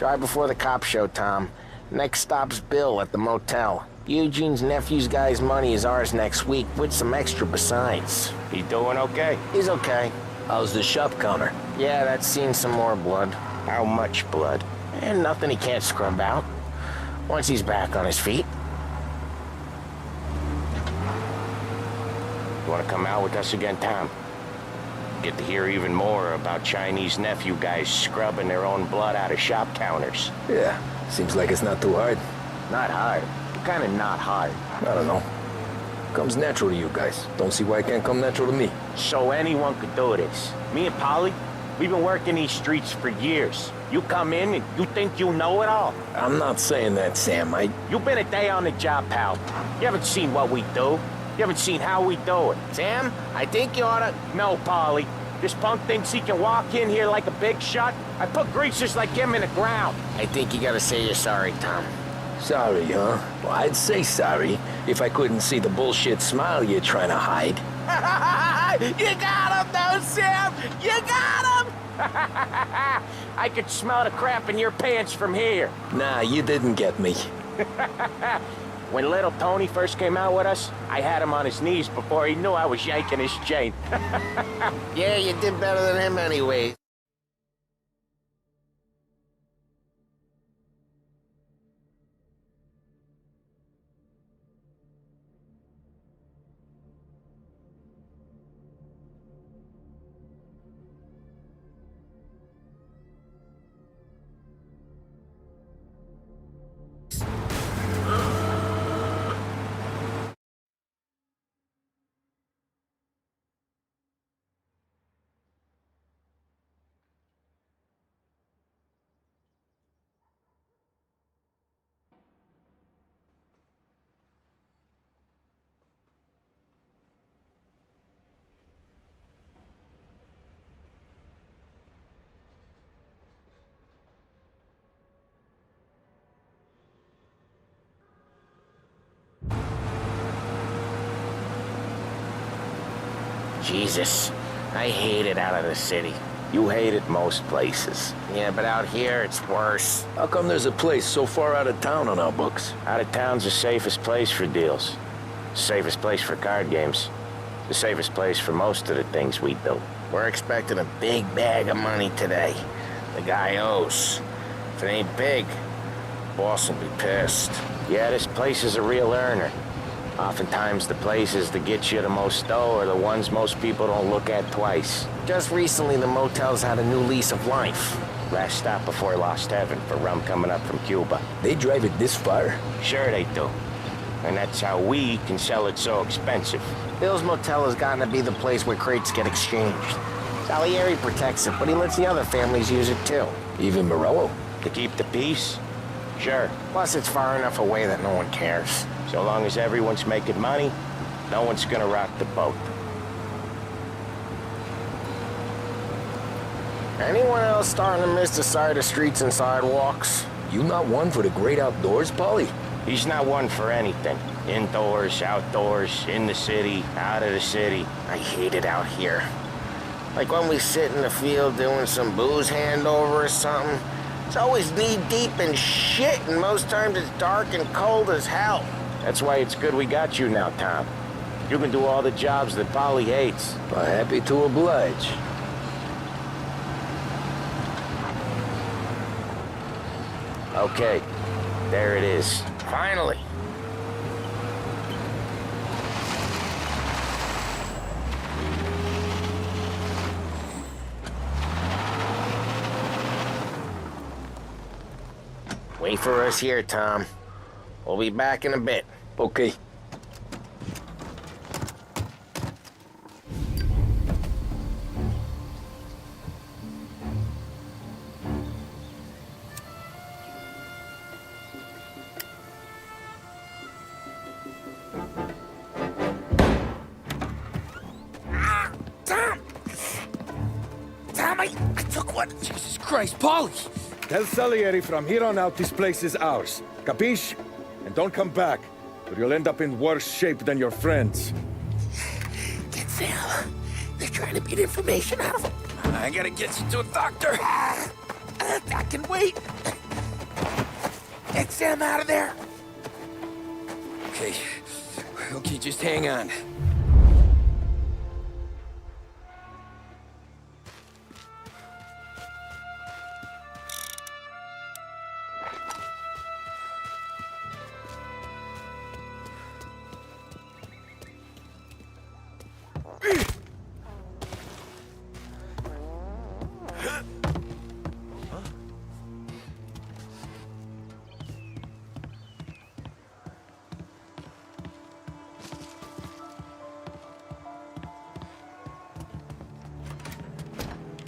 Drive before the cops show, Tom. Next stop's Bill at the motel. Eugene's nephew's guy's money is ours next week, with some extra besides. He doing okay? He's okay. How's the shop counter? Yeah, that's seen some more blood. How much blood? And nothing he can't scrub out. Once he's back on his feet. You want to come out with us again, Tom? Get to hear even more about Chinese nephew guys scrubbing their own blood out of shop counters. Yeah, seems like it's not too hard. Not hard. Kind of not hard. I don't know. Comes natural to you guys. Don't see why it can't come natural to me. So anyone could do this. Me and Polly, we've been working these streets for years. You come in and you think you know it all. I'm not saying that, Sam. You've been a day on the job, pal. You haven't seen what we do. You haven't seen how we do it. Sam, I think you oughta... No, Polly. This punk thinks he can walk in here like a big shot. I put greasers like him in the ground. I think you gotta say you're sorry, Tom. Sorry, huh? Well, I'd say sorry if I couldn't see the bullshit smile you're trying to hide. You got him, though, Sam! You got him! I could smell the crap in your pants from here. Nah, you didn't get me. When little Tony first came out with us, I had him on his knees before he knew I was yanking his chain. Yeah, you did better than him anyway. Jesus, I hate it out of the city. You hate it most places. Yeah, but out here, it's worse. How come there's a place so far out of town on our books? Out of town's the safest place for deals. The safest place for card games. The safest place for most of the things we do. We're expecting a big bag of money today. The guy owes. If it ain't big, boss will be pissed. Yeah, this place is a real earner. Oftentimes the places that get you the most dough are the ones most people don't look at twice. Just recently, the motel's had a new lease of life. Last stop before Lost Heaven for rum coming up from Cuba. They drive it this far? Sure they do. And that's how we can sell it so expensive. Bill's Motel has gotten to be the place where crates get exchanged. Salieri protects it, but he lets the other families use it too. Even Morello? To keep the peace? Sure. Plus, it's far enough away that no one cares. So long as everyone's making money, no one's gonna rock the boat. Anyone else starting to miss the side of streets and sidewalks? You not one for the great outdoors, Polly? He's not one for anything. Indoors, outdoors, in the city, out of the city. I hate it out here. Like when we sit in the field doing some booze handover or something. It's always knee-deep in shit, and most times it's dark and cold as hell. That's why it's good we got you now, Tom. You can do all the jobs that Polly hates. Well, happy to oblige. Okay, there it is. Finally. Wait for us here, Tom. We'll be back in a bit. Okay. Tom, I took one. Jesus Christ, Polly! Tell Salieri from here on out this place is ours. Capiche? And don't come back. or you'll end up in worse shape than your friends. Get Sam. They're trying to get information out of him. I gotta get you to a doctor. I can wait. Get Sam out of there. Okay. Okay, just hang on.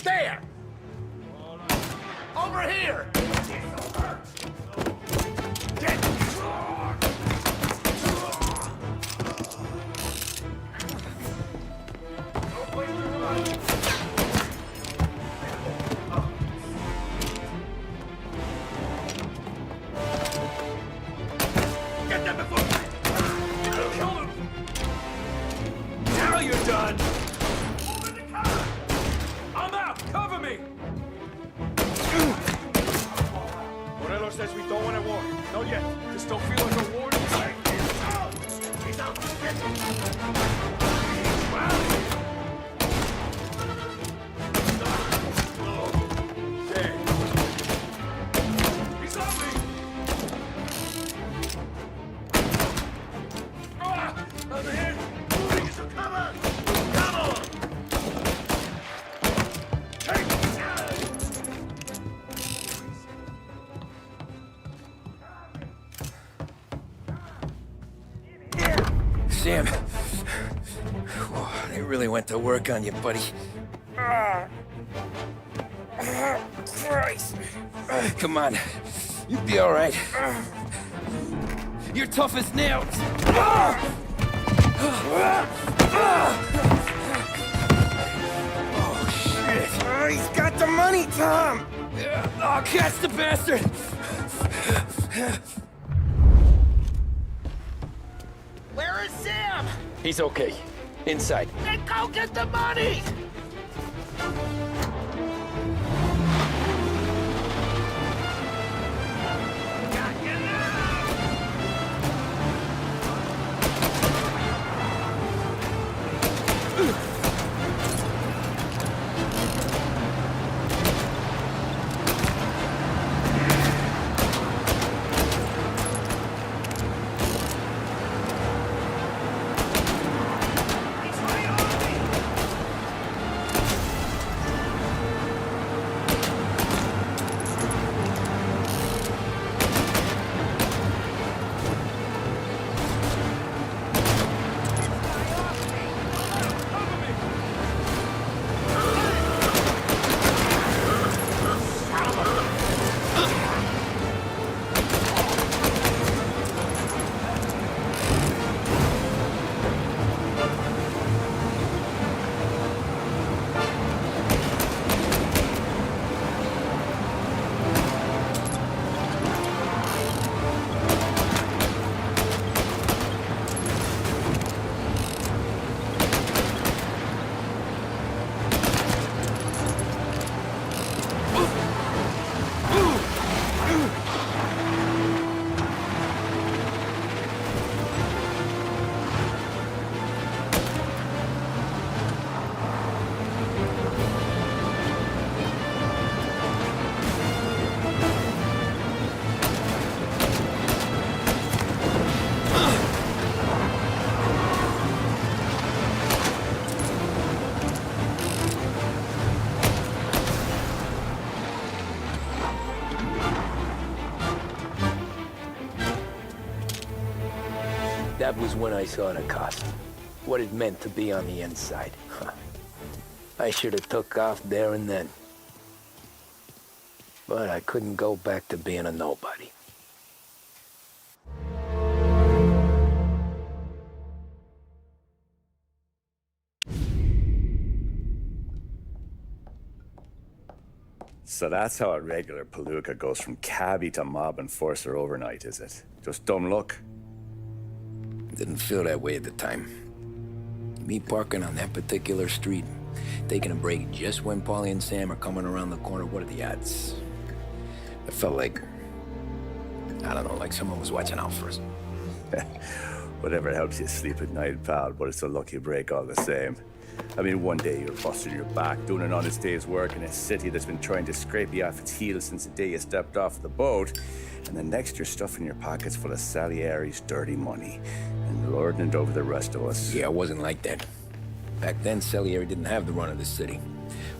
There! Over here! Get... Get them before... Kill them! Now you're done! I'm out! Cover me! Morello says we don't want a war. Not yet. Just don't feel like a war. He's out! There. He's on me! Over here! Come on! Come on! Sam. Whoa, they really went to work on you, buddy. Christ. Come on. You'll be all right. You're tough as nails. Oh, shit. He's got the money, Tom. Oh, catch the bastard. Where is Sam? He's okay. Inside. Then go get the money! That was when I saw the cost. What it meant to be on the inside. Huh. I should have took off there and then. But I couldn't go back to being a nobody. So that's how a regular palooka goes from cabbie to mob enforcer overnight, is it? Just dumb luck? Didn't feel that way at the time. Me parking on that particular street, taking a break just when Paulie and Sam are coming around the corner, what are the odds? It felt like, I don't know, like someone was watching out for us. Whatever helps you sleep at night, pal, but it's a lucky break all the same. I mean, one day you're busting your back, doing an honest day's work in a city that's been trying to scrape you off its heels since the day you stepped off the boat, and the next you're stuffing your pockets full of Salieri's dirty money and lording it over the rest of us. Yeah, it wasn't like that. Back then, Salieri didn't have the run of the city.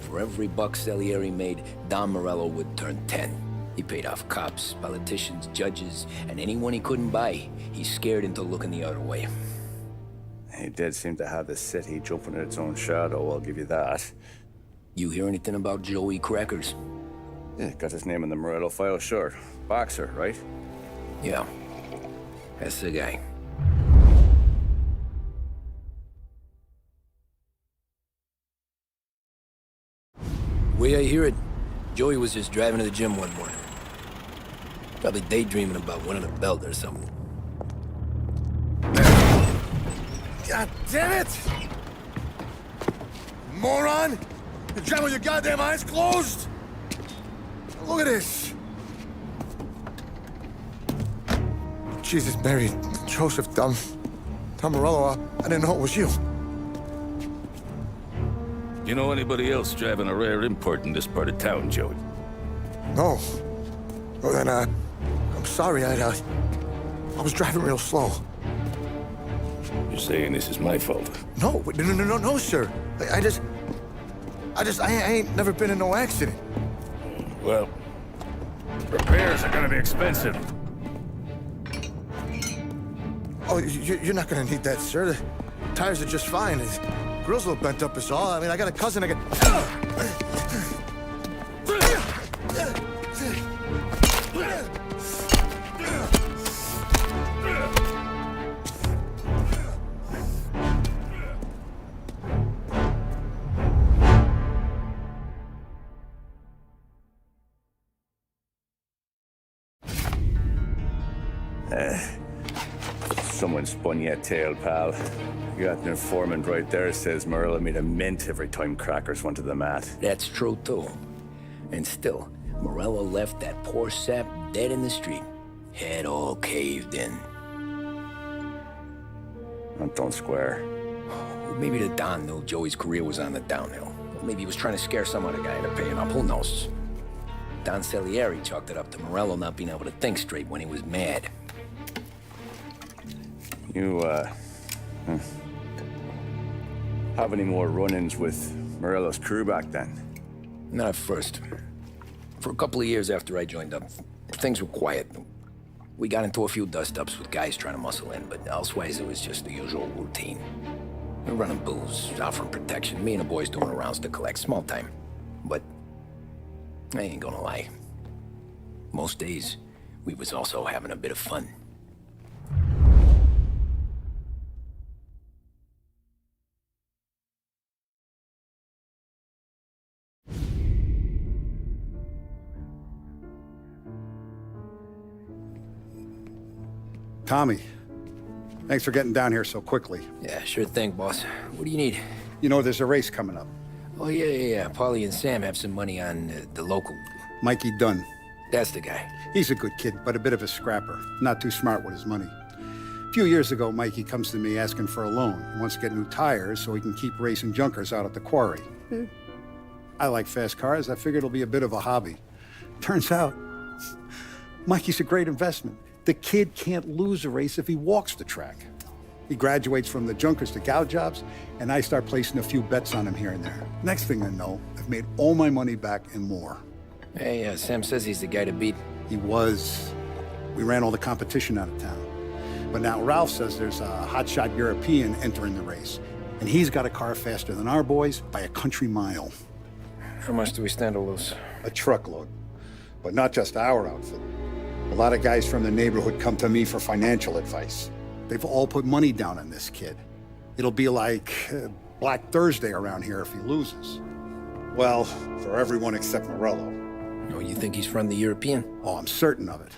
For every buck Salieri made, Don Morello would turn 10. He paid off cops, politicians, judges, and anyone he couldn't buy, he scared into looking the other way. He did seem to have the city jumping at its own shadow, I'll give you that. You hear anything about Joey Crackers? Yeah, got his name in the Morello file, sure. Boxer, right? Yeah, that's the guy. The way I hear it, Joey was just driving to the gym one morning. Probably daydreaming about winning a belt or something. God damn it! Moron! You're driving with your goddamn eyes closed? Look at this! Jesus, Mary, Joseph, Tom Morello, I didn't know it was you. You know anybody else driving a rare import in this part of town, Joey? No. Well then, I'm sorry, I was driving real slow. You're saying this is my fault? No, sir. I ain't never been in no accident. Well, repairs are gonna be expensive. Oh, you're not gonna need that, sir. The tires are just fine. His grill's a little bent up is all. I mean, I got a cousin I can... Someone spun you a tail, pal. You got an informant right there says Morello made a mint every time Crackers went to the mat. That's true, too. And still, Morello left that poor sap dead in the street. Head all caved in. Don't square. Well, maybe the Don knew Joey's career was on the downhill. Or maybe he was trying to scare some other guy into paying up. Who knows? Don Salieri chalked it up to Morello not being able to think straight when he was mad. You, have any more run-ins with Morello's crew back then? Not at first. For a couple of years after I joined up, things were quiet. We got into a few dust-ups with guys trying to muscle in, but elsewise it was just the usual routine. We're running booze, offering protection, me and the boys doing rounds to collect, small time. But I ain't gonna lie. Most days, we was also having a bit of fun. Tommy, thanks for getting down here so quickly. Yeah, sure thing, boss. What do you need? You know, there's a race coming up. Oh, yeah. Paulie and Sam have some money on the local. Mikey Dunn. That's the guy. He's a good kid, but a bit of a scrapper. Not too smart with his money. A few years ago, Mikey comes to me asking for a loan. He wants to get new tires so he can keep racing junkers out at the quarry. I like fast cars. I figured it'll be a bit of a hobby. Turns out, Mikey's a great investment. The kid can't lose a race if he walks the track. He graduates from the junkers to gal jobs, and I start placing a few bets on him here and there. Next thing I know, I've made all my money back and more. Hey, Sam says he's the guy to beat. He was. We ran all the competition out of town. But now Ralph says there's a hotshot European entering the race, and he's got a car faster than our boys by a country mile. How much do we stand to lose? A truckload. But not just our outfit. A lot of guys from the neighborhood come to me for financial advice. They've all put money down on this kid. It'll be like Black Thursday around here if he loses. Well, for everyone except Morello. Oh, you think he's from the European? Oh, I'm certain of it.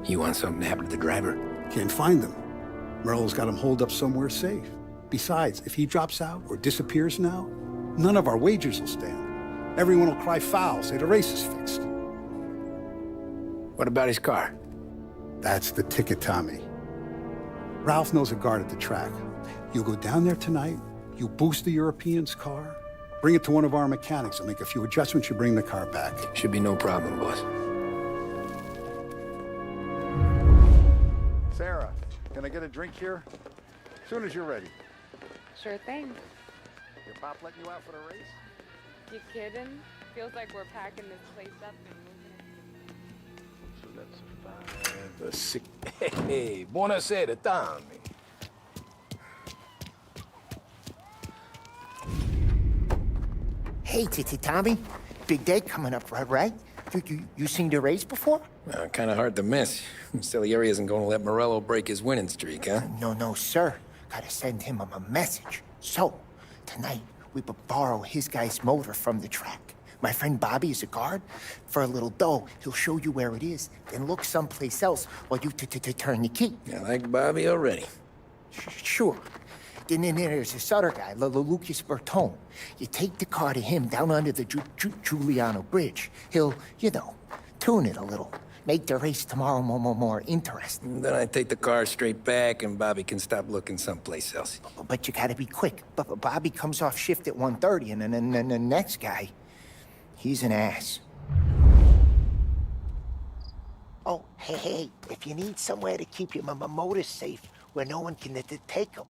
You want something to happen to the driver? Can't find him. Morello's got him holed up somewhere safe. Besides, if he drops out or disappears now, none of our wagers will stand. Everyone will cry foul, say the race is fixed. What about his car? That's the ticket, Tommy. Ralph knows a guard at the track. You go down there tonight, you boost the European's car, bring it to one of our mechanics, and make a few adjustments, you bring the car back. Should be no problem, boss. Sarah, can I get a drink here? As soon as you're ready. Sure thing. Your pop letting you out for the race? You kidding? Feels like we're packing this place up and moving. So that's 5, 6. Hey, buonasera, Tommy. Hey, Tommy. Big day coming up, right? You seen the race before? Kind of hard to miss. Salieri isn't going to let Morello break his winning streak, huh? No, sir. Gotta send him a message. So, tonight, we borrow his guy's motor from the track. My friend Bobby is a guard. For a little dough, he'll show you where it is, then look someplace else while you turn the key. I like Bobby already. Sure. Then there's this other guy, Lucas Bertone. You take the car to him down under the Giuliano Bridge. He'll, tune it a little. Make the race tomorrow more interesting. Then I take the car straight back and Bobby can stop looking someplace else. But you gotta be quick. Bobby comes off shift at 1:30, and then the next guy, he's an ass. Oh, hey, if you need somewhere to keep your motor safe where no one can take them.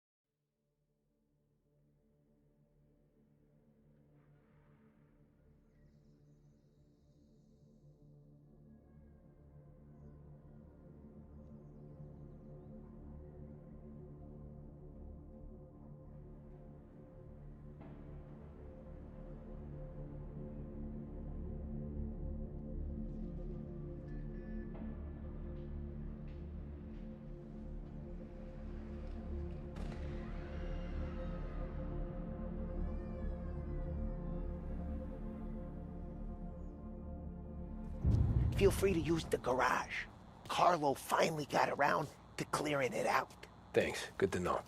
Feel free to use the garage. Carlo finally got around to clearing it out. Thanks. Good to know.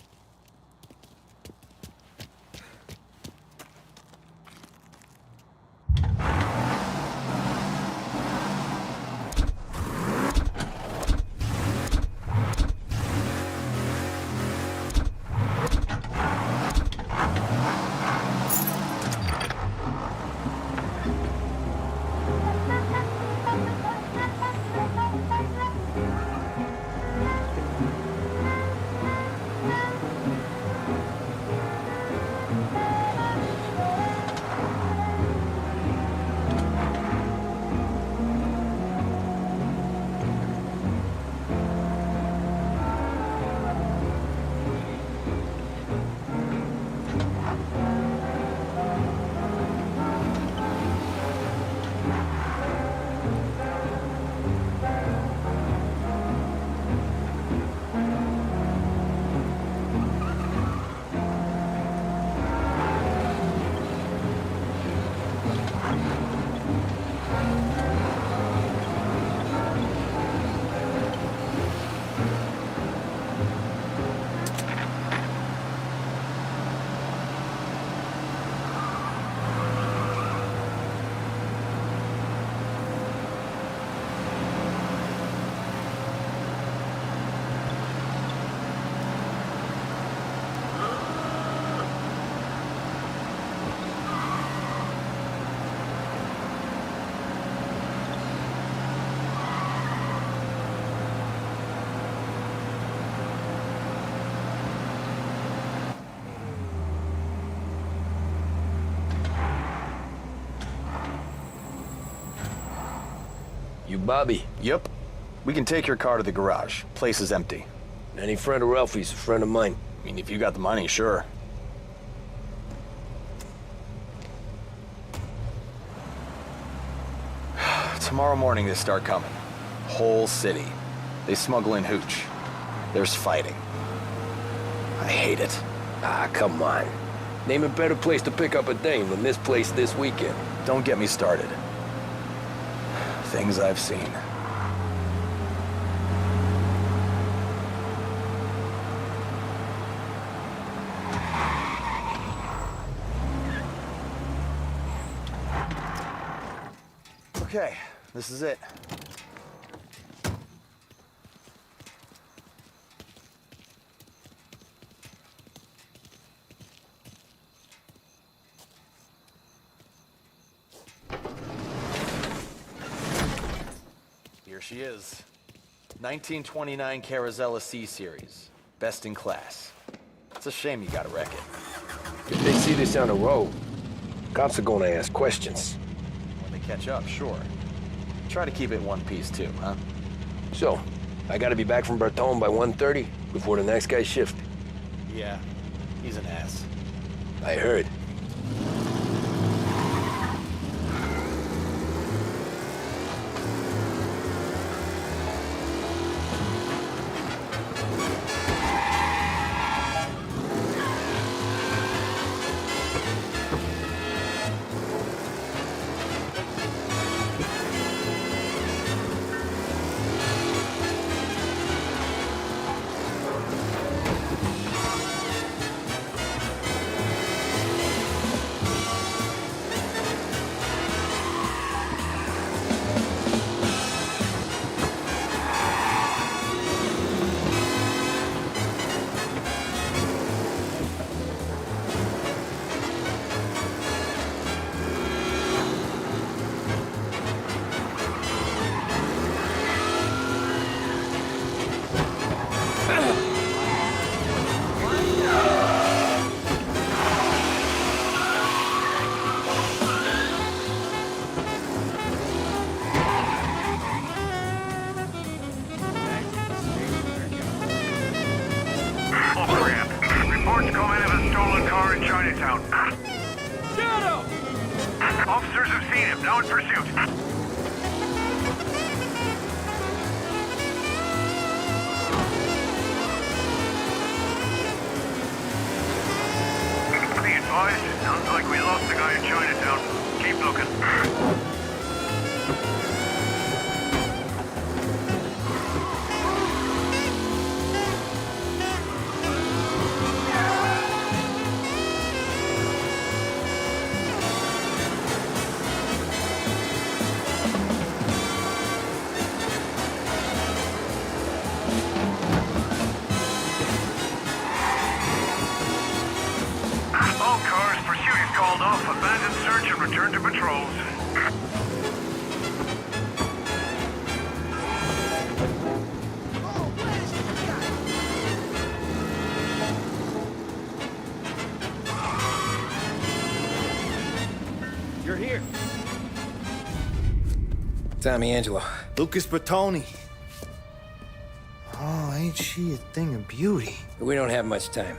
You Bobby? Yep. We can take your car to the garage. Place is empty. Any friend of Ralphie's, a friend of mine. I mean, if you got the money, sure. Tomorrow morning they start coming. Whole city. They smuggle in hooch. There's fighting. I hate it. Ah, come on. Name a better place to pick up a dame than this place this weekend. Don't get me started. Things I've seen. Okay, this is it. Here she is. 1929 Carazella C-Series. Best in class. It's a shame you gotta wreck it. If they see this on the road, cops are gonna ask questions. When they catch up, sure. Try to keep it one piece too, huh? So, I gotta be back from Bertone by 1:30 before the next guy's shift. Yeah, he's an ass. I heard. Reports come in of a stolen car in Chinatown. Shut up! Officers have seen him, now in pursuit. Be advised, sounds like we lost the guy in Chinatown. Keep looking. All cars, pursuit is called off. Abandon search and return to patrols. You're here. Tommy Angelo. Lucas Bertoni. Oh, ain't she a thing of beauty? We don't have much time.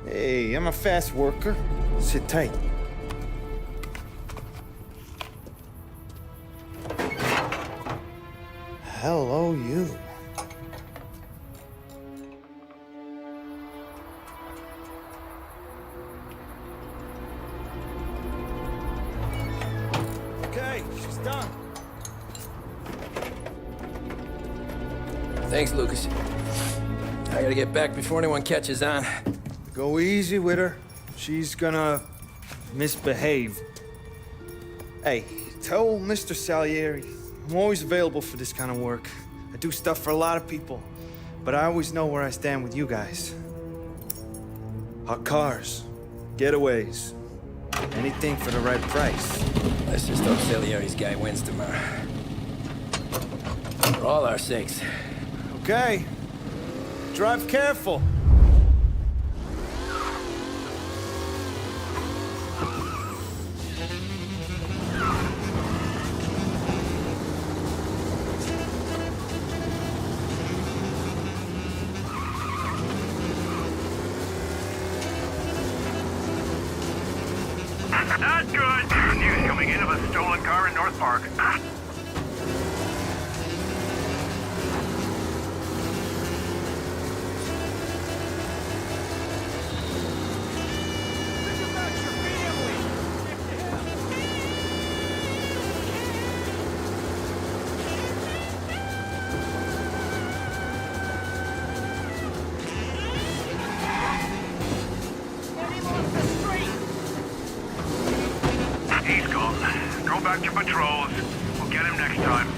Hey, I'm a fast worker. Sit tight. Hello, you. Okay, she's done. Thanks, Lucas. I gotta get back before anyone catches on. Go easy with her. She's gonna misbehave. Hey, tell Mr. Salieri I'm always available for this kind of work. I do stuff for a lot of people, but I always know where I stand with you guys. Hot cars, getaways, anything for the right price. Let's just hope Salieri's guy wins tomorrow. For all our sakes. Okay. Drive careful. Not good. News coming in of a stolen car in North Park. He's gone. Go back to patrols. get him next time.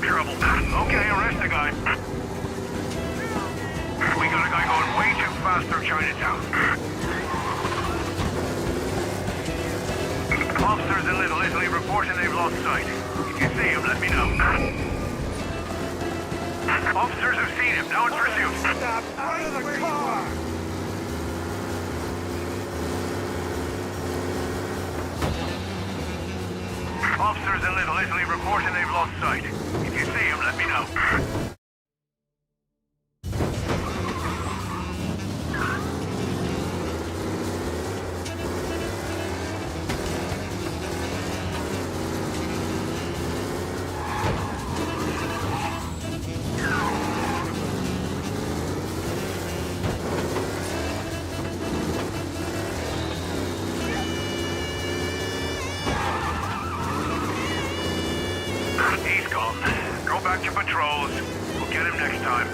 Trouble. Okay, arrest the guy. We got a guy going way too fast through Chinatown. Officers in Little Italy reporting they've lost sight. If you see him, let me know. Officers have seen him. Now in pursuit. Stop out of the car! Officers in Little Italy reporting they've lost sight. If you see him, let me know. He's gone. Go back to patrols. We'll get him next time.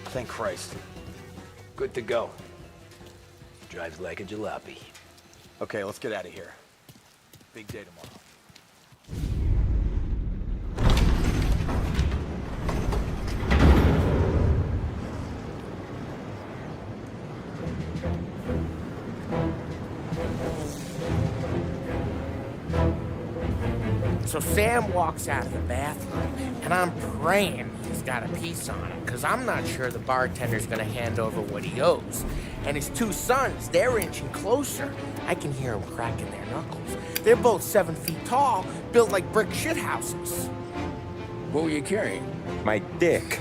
Thank Christ. Good to go. Drives like a jalopy. Okay, let's get out of here. Big day tomorrow. So Sam walks out of the bathroom, and I'm praying he's got a piece on him, because I'm not sure the bartender's gonna hand over what he owes. And his two sons, they're inching closer. I can hear them cracking their knuckles. They're both 7 feet tall, built like brick shithouses. What were you carrying? My dick.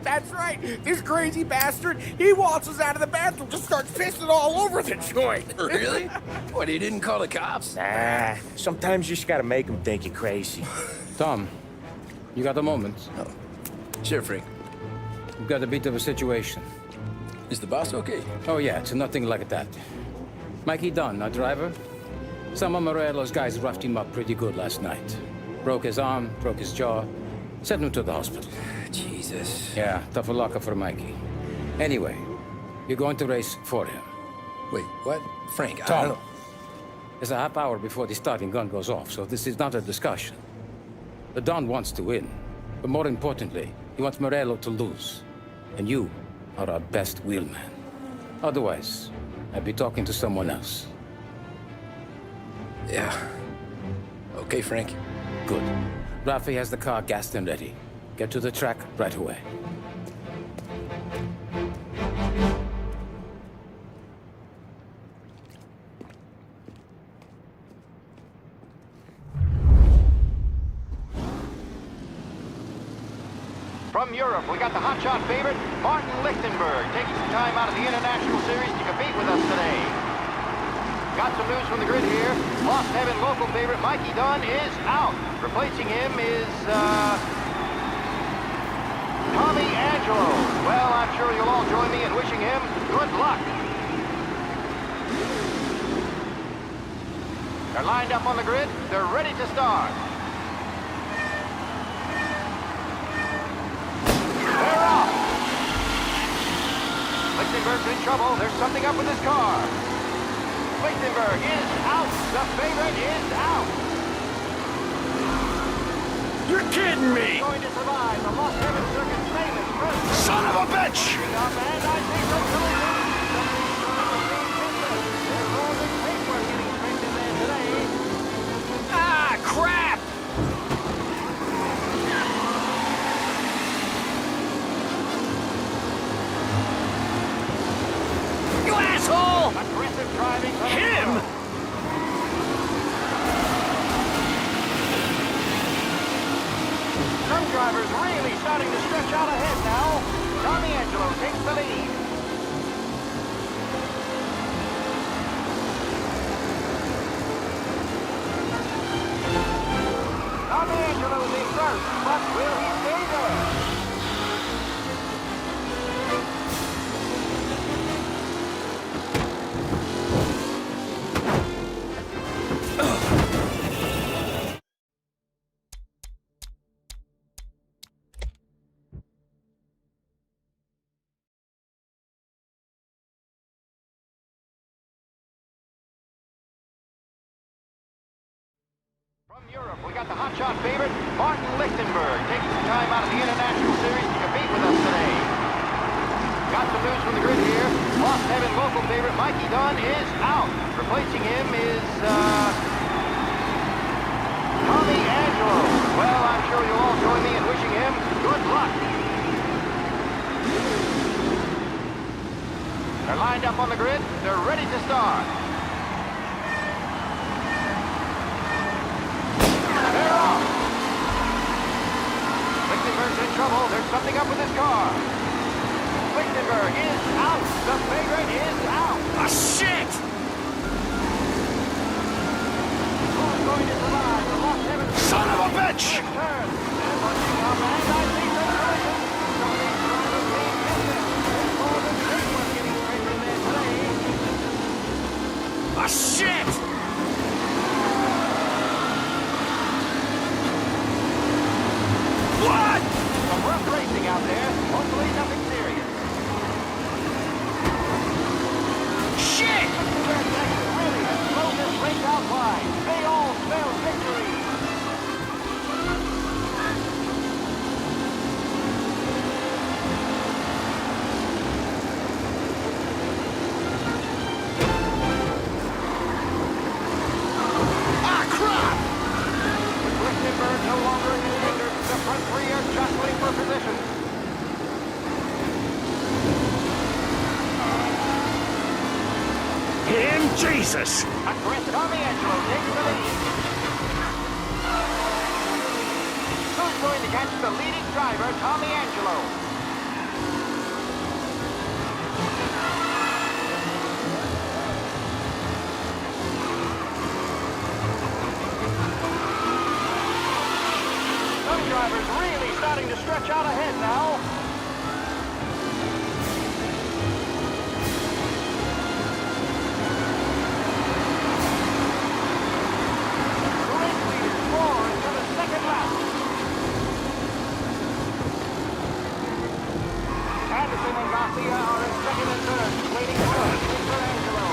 That's right. This crazy bastard, he waltzes out of the bathroom, just starts pissing all over the joint. Really? What, he didn't call the cops? Nah, sometimes you just gotta make them think you're crazy. Tom, you got a moment? Oh. Sure, Frank. We've got a bit of a situation. Is the boss okay? Oh, yeah, it's nothing like that. Mikey Dunn, our driver. Some of Morello's guys roughed him up pretty good last night. Broke his arm, broke his jaw. Sent him to the hospital. Jesus. Yeah, tough luck for Mikey. Anyway, you're going to race for him. Wait, what? Frank, I Tom, don't know. there's a half hour before the starting gun goes off, so this is not a discussion. The Don wants to win, but more importantly, he wants Morello to lose. And you are our best wheelman. Otherwise, I'd be talking to someone else. Yeah. Okay, Frank. Good. Rafi has the car gassed and ready. Get to the track right away. From Europe, we got the hotshot favorite, Martin Lichtenberg, taking some time out of the International Series to compete with us today. Got some news from the grid here. Lost Heaven local favorite Mikey Dunn is out. Replacing him is, Tommy Angelo. Well, I'm sure you'll all join me in wishing him him, good luck. They're lined up on the grid. They're ready to start. They're off. Lichtenberg's in trouble. There's something up with his car. Lichtenberg is out. The favorite is out. You're kidding me! He's going to survive the Lost Heaven Circuit's famous first. Son of a bitch! And I think the collision. There's more than paintwork getting straight in there today. Ah, crap! You asshole! Aggressive driving. Him! Some drivers really starting to stretch out ahead now. Tommy Angelo takes the lead. Tommy Angelo's in first, but will he stay there? From Europe, we got the hotshot favorite, Martin Lichtenberg, taking some time out of the International Series to compete with us today. Got some news from the grid here. Lost Heaven local favorite, Mikey Dunn, is out. Replacing him is, Tommy Angelo. Well, I'm sure you'll all join me in wishing him good luck. They're lined up on the grid. They're ready to start. They're off. Lichtenberg's in trouble. There's something up with his car. Lichtenberg is out. The favorite is out. Ah, shit! Who's going to survive the Lost Heaven? Son of a bitch! Turn. They're punching up, and I see some collision. Some of these drivers being tested. There's more than paintwork getting straight in there today. Ah, shit! What? Some rough racing out there. Hopefully nothing serious. Shit! Really has thrown this race out wide. They all spell victory. Ah, crap! With Lichtenberg no longer a contender, the front three are jostling for position. Him, Jesus! Aggressive Tommy Angelo takes the lead. Who's going to catch the leading driver, Tommy Angelo? Some drivers really starting to stretch out ahead now. Anderson and Mafia are in second and third, waiting for Mr. Angelo.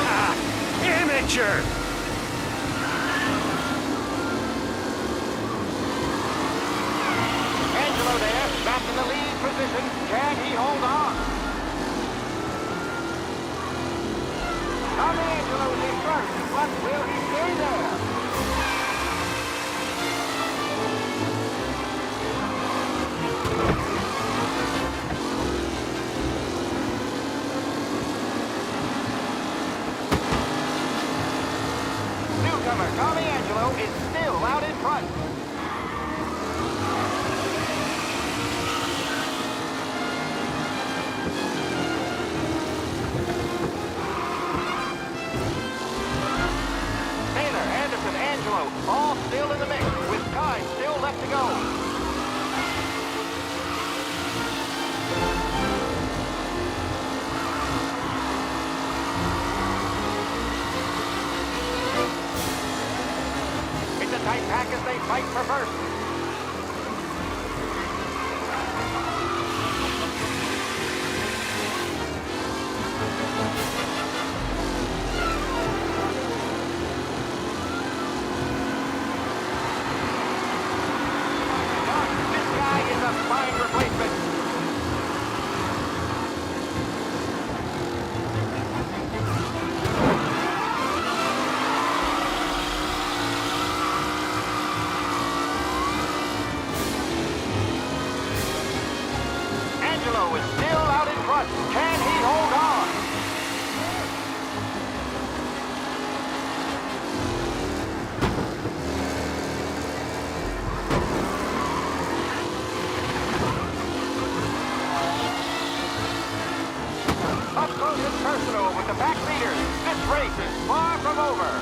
Ah, amateur! Angelo there, back in the lead position. Can he hold on? Tommy Angelo is in first, but will he stay there? Newcomer Tommy Angelo is still out in front. Taylor, Anderson, Angelo, all still in the mix, with time still left to go. tight pack as they fight for first. This guy is a fine replacement. Angelo is still out in front. Can he hold on? Up close and personal with the back leaders. This race is far from over.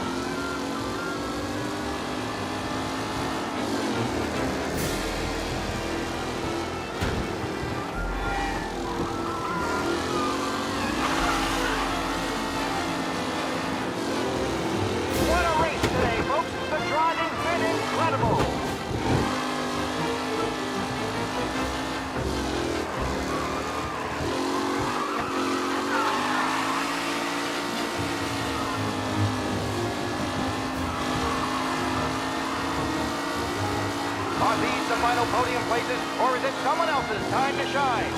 What a race today, folks. The driving's been incredible. Are these the final podium places, or is it someone else's time to shine?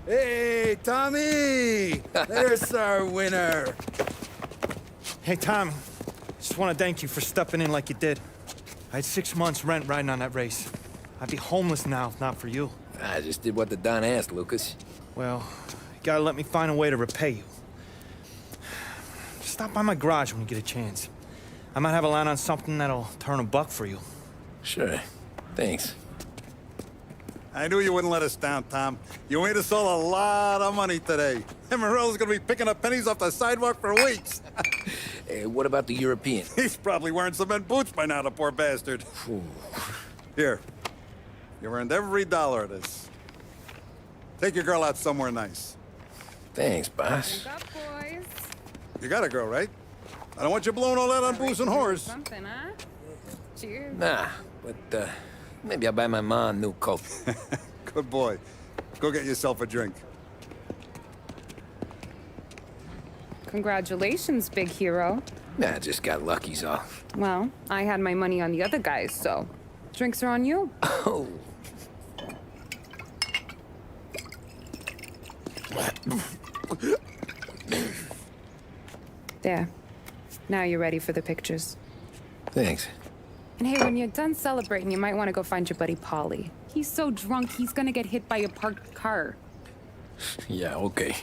Hey, Tommy! There's our winner. Hey, Tommy. Just want to thank you for stepping in like you did. I had 6 months rent riding on that race. I'd be homeless now if not for you. I just did what the Don asked, Lucas. Well, you gotta let me find a way to repay you. Just stop by my garage when you get a chance. I might have a line on something that'll turn $1 for you. Sure. Thanks. I knew you wouldn't let us down, Tom. You made us all a lot of money today. And Morello's gonna be picking up pennies off the sidewalk for weeks. Hey, what about the European? He's probably wearing cement boots by now, the poor bastard. Here. You earned every dollar of this. Take your girl out somewhere nice. Thanks, boss. Wake up, boys. You got a girl, right? I don't want you blowing all that on booze and whores. Something, huh? Cheers. Nah, but, maybe I'll buy my mom a new coat. Good boy. Go get yourself a drink. Congratulations, big hero. Nah, just got lucky's all. Well, I had my money on the other guys, so drinks are on you. Oh. There. Now you're ready for the pictures. Thanks. And hey, when you're done celebrating, you might want to go find your buddy Paulie. He's so drunk, he's gonna get hit by a parked car. Yeah, okay.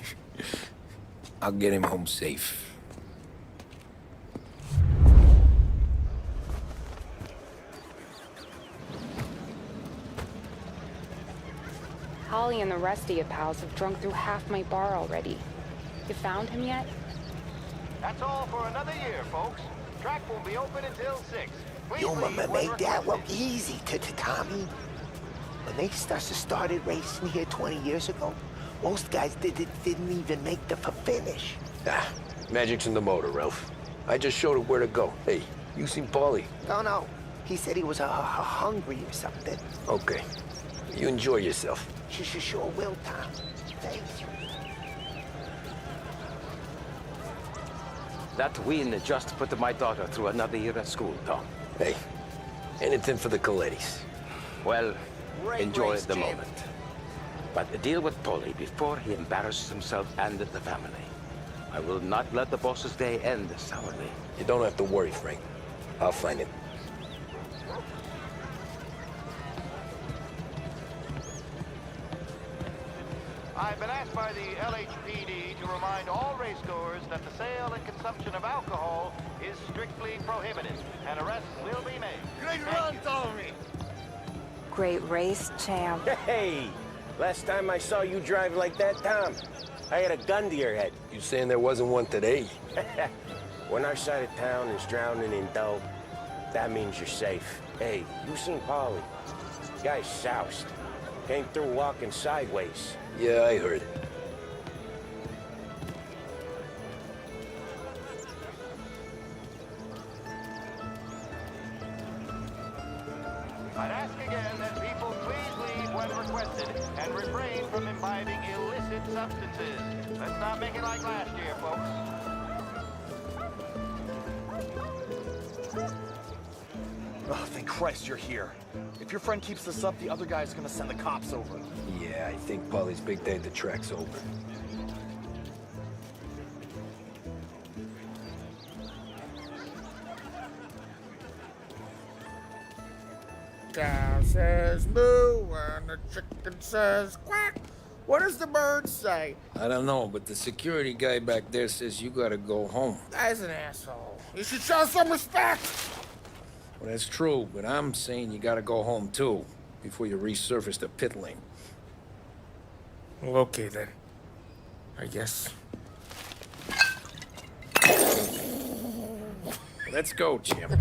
I'll get him home safe. Holly and the rest of your pals have drunk through half my bar already. You found him yet? That's all for another year, folks. Track won't be open until 6. Please Your leave mama when made that look requested. easy to Tommy. When they started racing here 20 years ago, most guys didn't even make the finish. Ah, magic's in the motor, Ralph. I just showed it where to go. Hey, you seen Paulie? No. He said he was hungry or something. Okay. You enjoy yourself. She sure will, Tom. Thanks. That win just put my daughter through another year at school, Tom. Hey, anything for the Colettis. Well, Great enjoy race, the Jim. moment. But deal with Paulie before he embarrasses himself and the family. I will not let the boss's day end sourly. You don't have to worry, Frank. I'll find him. I've been asked by the LHPD to remind all racegoers that the sale and consumption of alcohol is strictly prohibited, and arrests will be made. Great run, Tommy! Great race, champ. Hey! Last time I saw you drive like that, Tom, I had a gun to your head. You saying there wasn't one today? When our side of town is drowning in dope, that means you're safe. Hey, you seen Polly? Guy's soused. Came through walking sideways. Yeah, I heard. I'd ask again that people please leave when requested and refrain from imbibing illicit substances. Let's not make it like last year, folks. Oh, thank Christ you're here. If your friend keeps this up, the other guy's gonna send the cops over. Yeah, I think Polly's big day at the track's over. Cow says moo and the chicken says quack. What does the bird say? I don't know, but the security guy back there says you gotta go home. Guy's an asshole. You should show some respect. Well, that's true, but I'm saying you gotta go home too, before you resurface the pit lane. Well, okay then. I guess. Let's go, champ.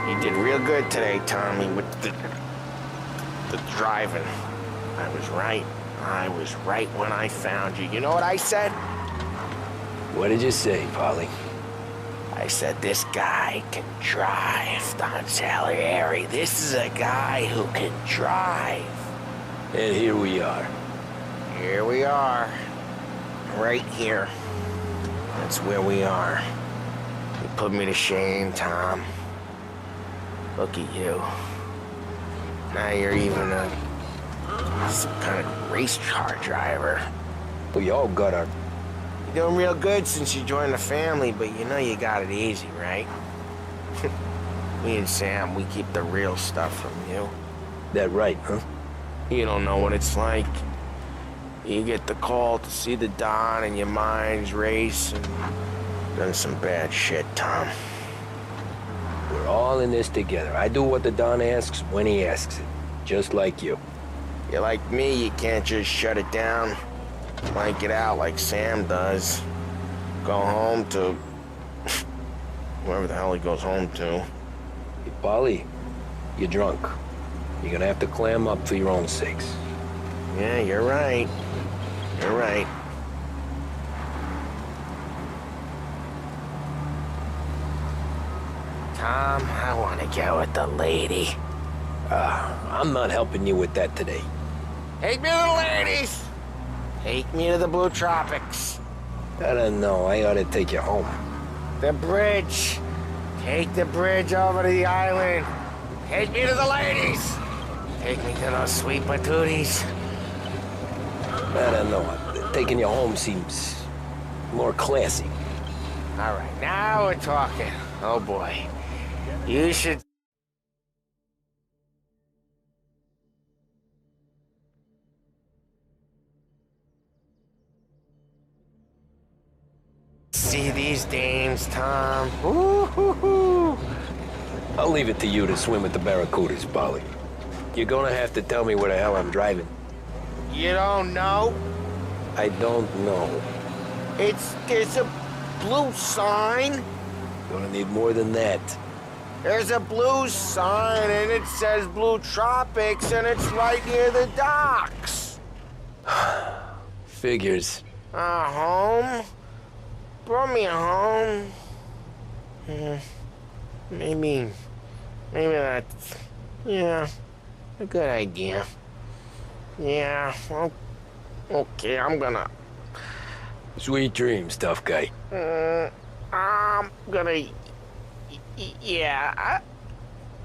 You did real good today, Tommy, with the driving. I was right. I was right when I found you. You know what I said? What did you say, Polly? I said, this guy can drive, Don Salieri. This is a guy who can drive. And here we are. Here we are. Right here. That's where we are. You put me to shame, Tom. Look at you. Now you're even some kind of race car driver. We all got our... You're doing real good since you joined the family, but you know you got it easy, right? Me and Sam, we keep the real stuff from you. That right, huh? You don't know what it's like. You get the call to see the Don and your mind's race and done some bad shit, Tom. We're all in this together. I do what the Don asks when he asks it. Just like you. You're like me, you can't just shut it down. Blank it out like Sam does. Go home to... wherever the hell he goes home to. Hey, Polly, you're drunk. You're gonna have to clam up for your own sakes. Yeah, you're right. You're right. Tom, I want to get with the lady. I'm not helping you with that today. Take me to the ladies! Take me to the Blue Tropics. I don't know. I ought to take you home. The bridge. Take the bridge over to the island. Take me to the ladies. Take me to those sweet patooties. I don't know. Taking you home seems more classy. All right, now we're talking. Oh boy. You should... see these dames, Tom. Ooh-hoo-hoo. I'll leave it to you to swim with the Barracudas, Polly. You're gonna have to tell me where the hell I'm driving. You don't know? I don't know. There's a blue sign. Gonna need more than that. There's a blue sign and it says Blue Tropics and it's right near the docks. Figures. Home? Brought me home. Maybe that's, yeah, a good idea. Yeah, well, okay, I'm gonna Sweet dreams, tough guy. I'm gonna... Yeah,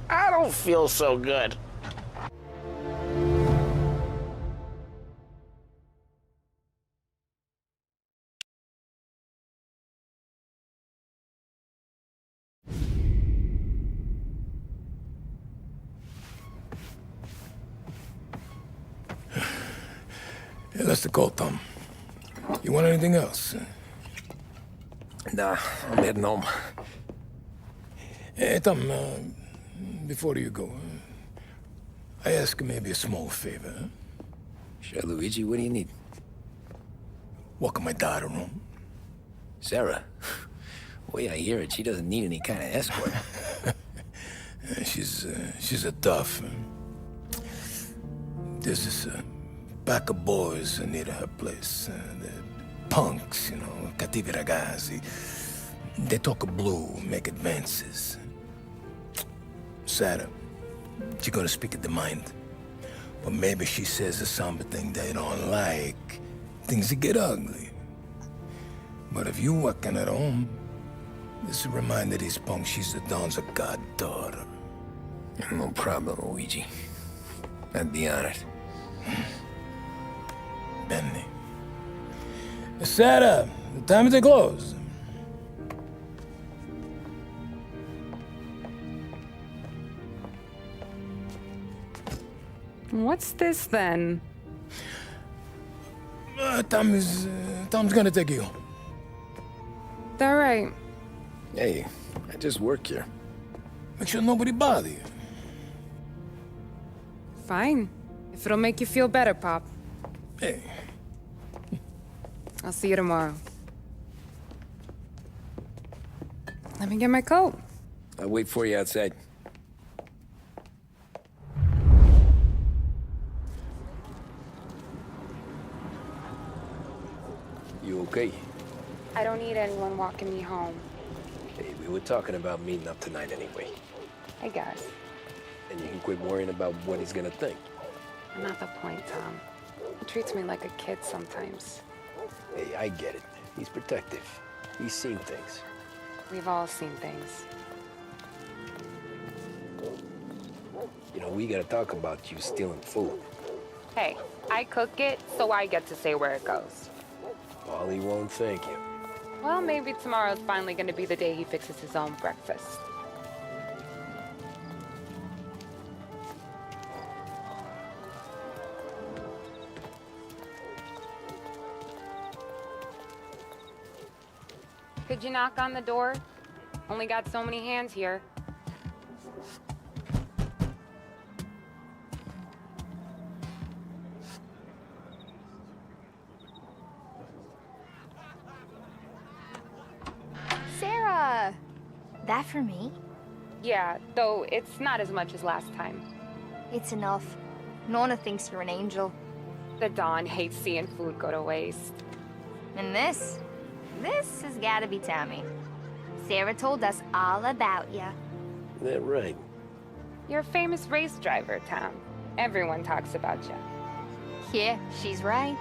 I don't feel so good. Hey, that's the call, Tom. You want anything else? Nah, I'm heading home. Hey, Tom, before you go, I ask maybe a small favor. Huh? Sure, Luigi, what do you need? Walk my daughter home. Sarah? Way I hear it, she doesn't need any kind of escort. She's a tough. There's this pack of boys near her place. They're punks, you know, cattivi ragazzi. They talk blue, make advances. Sarah, she gonna speak at the mind. But maybe she says something they don't like. Things get ugly. But if you working at home, this reminder these punks she's the Don's a goddaughter. No problem, Luigi. I'd be honored. Benny. Sarah, the time to close. What's this then? Tom's gonna take you home. All right. Hey, I just work here. Make sure nobody bother you. Fine. If it'll make you feel better, Pop. Hey. I'll see you tomorrow. Let me get my coat. I'll wait for you outside. You okay? I don't need anyone walking me home. Hey, we were talking about meeting up tonight anyway. I guess. And you can quit worrying about what he's gonna think. Not the point, Tom. He treats me like a kid sometimes. Hey, I get it. He's protective. He's seen things. We've all seen things. You know, we gotta talk about you stealing food. Hey, I cook it, so I get to say where it goes. Wally won't thank you. Well, maybe tomorrow's finally gonna be the day he fixes his own breakfast. Could you knock on the door? Only got so many hands here. Sarah! That for me? Yeah, though it's not as much as last time. It's enough. Nona thinks you're an angel. The Don hates seeing food go to waste. And this has gotta be Tammy. Sarah told us all about ya. That right. You're a famous race driver, Tom. Everyone talks about you. Yeah, she's right.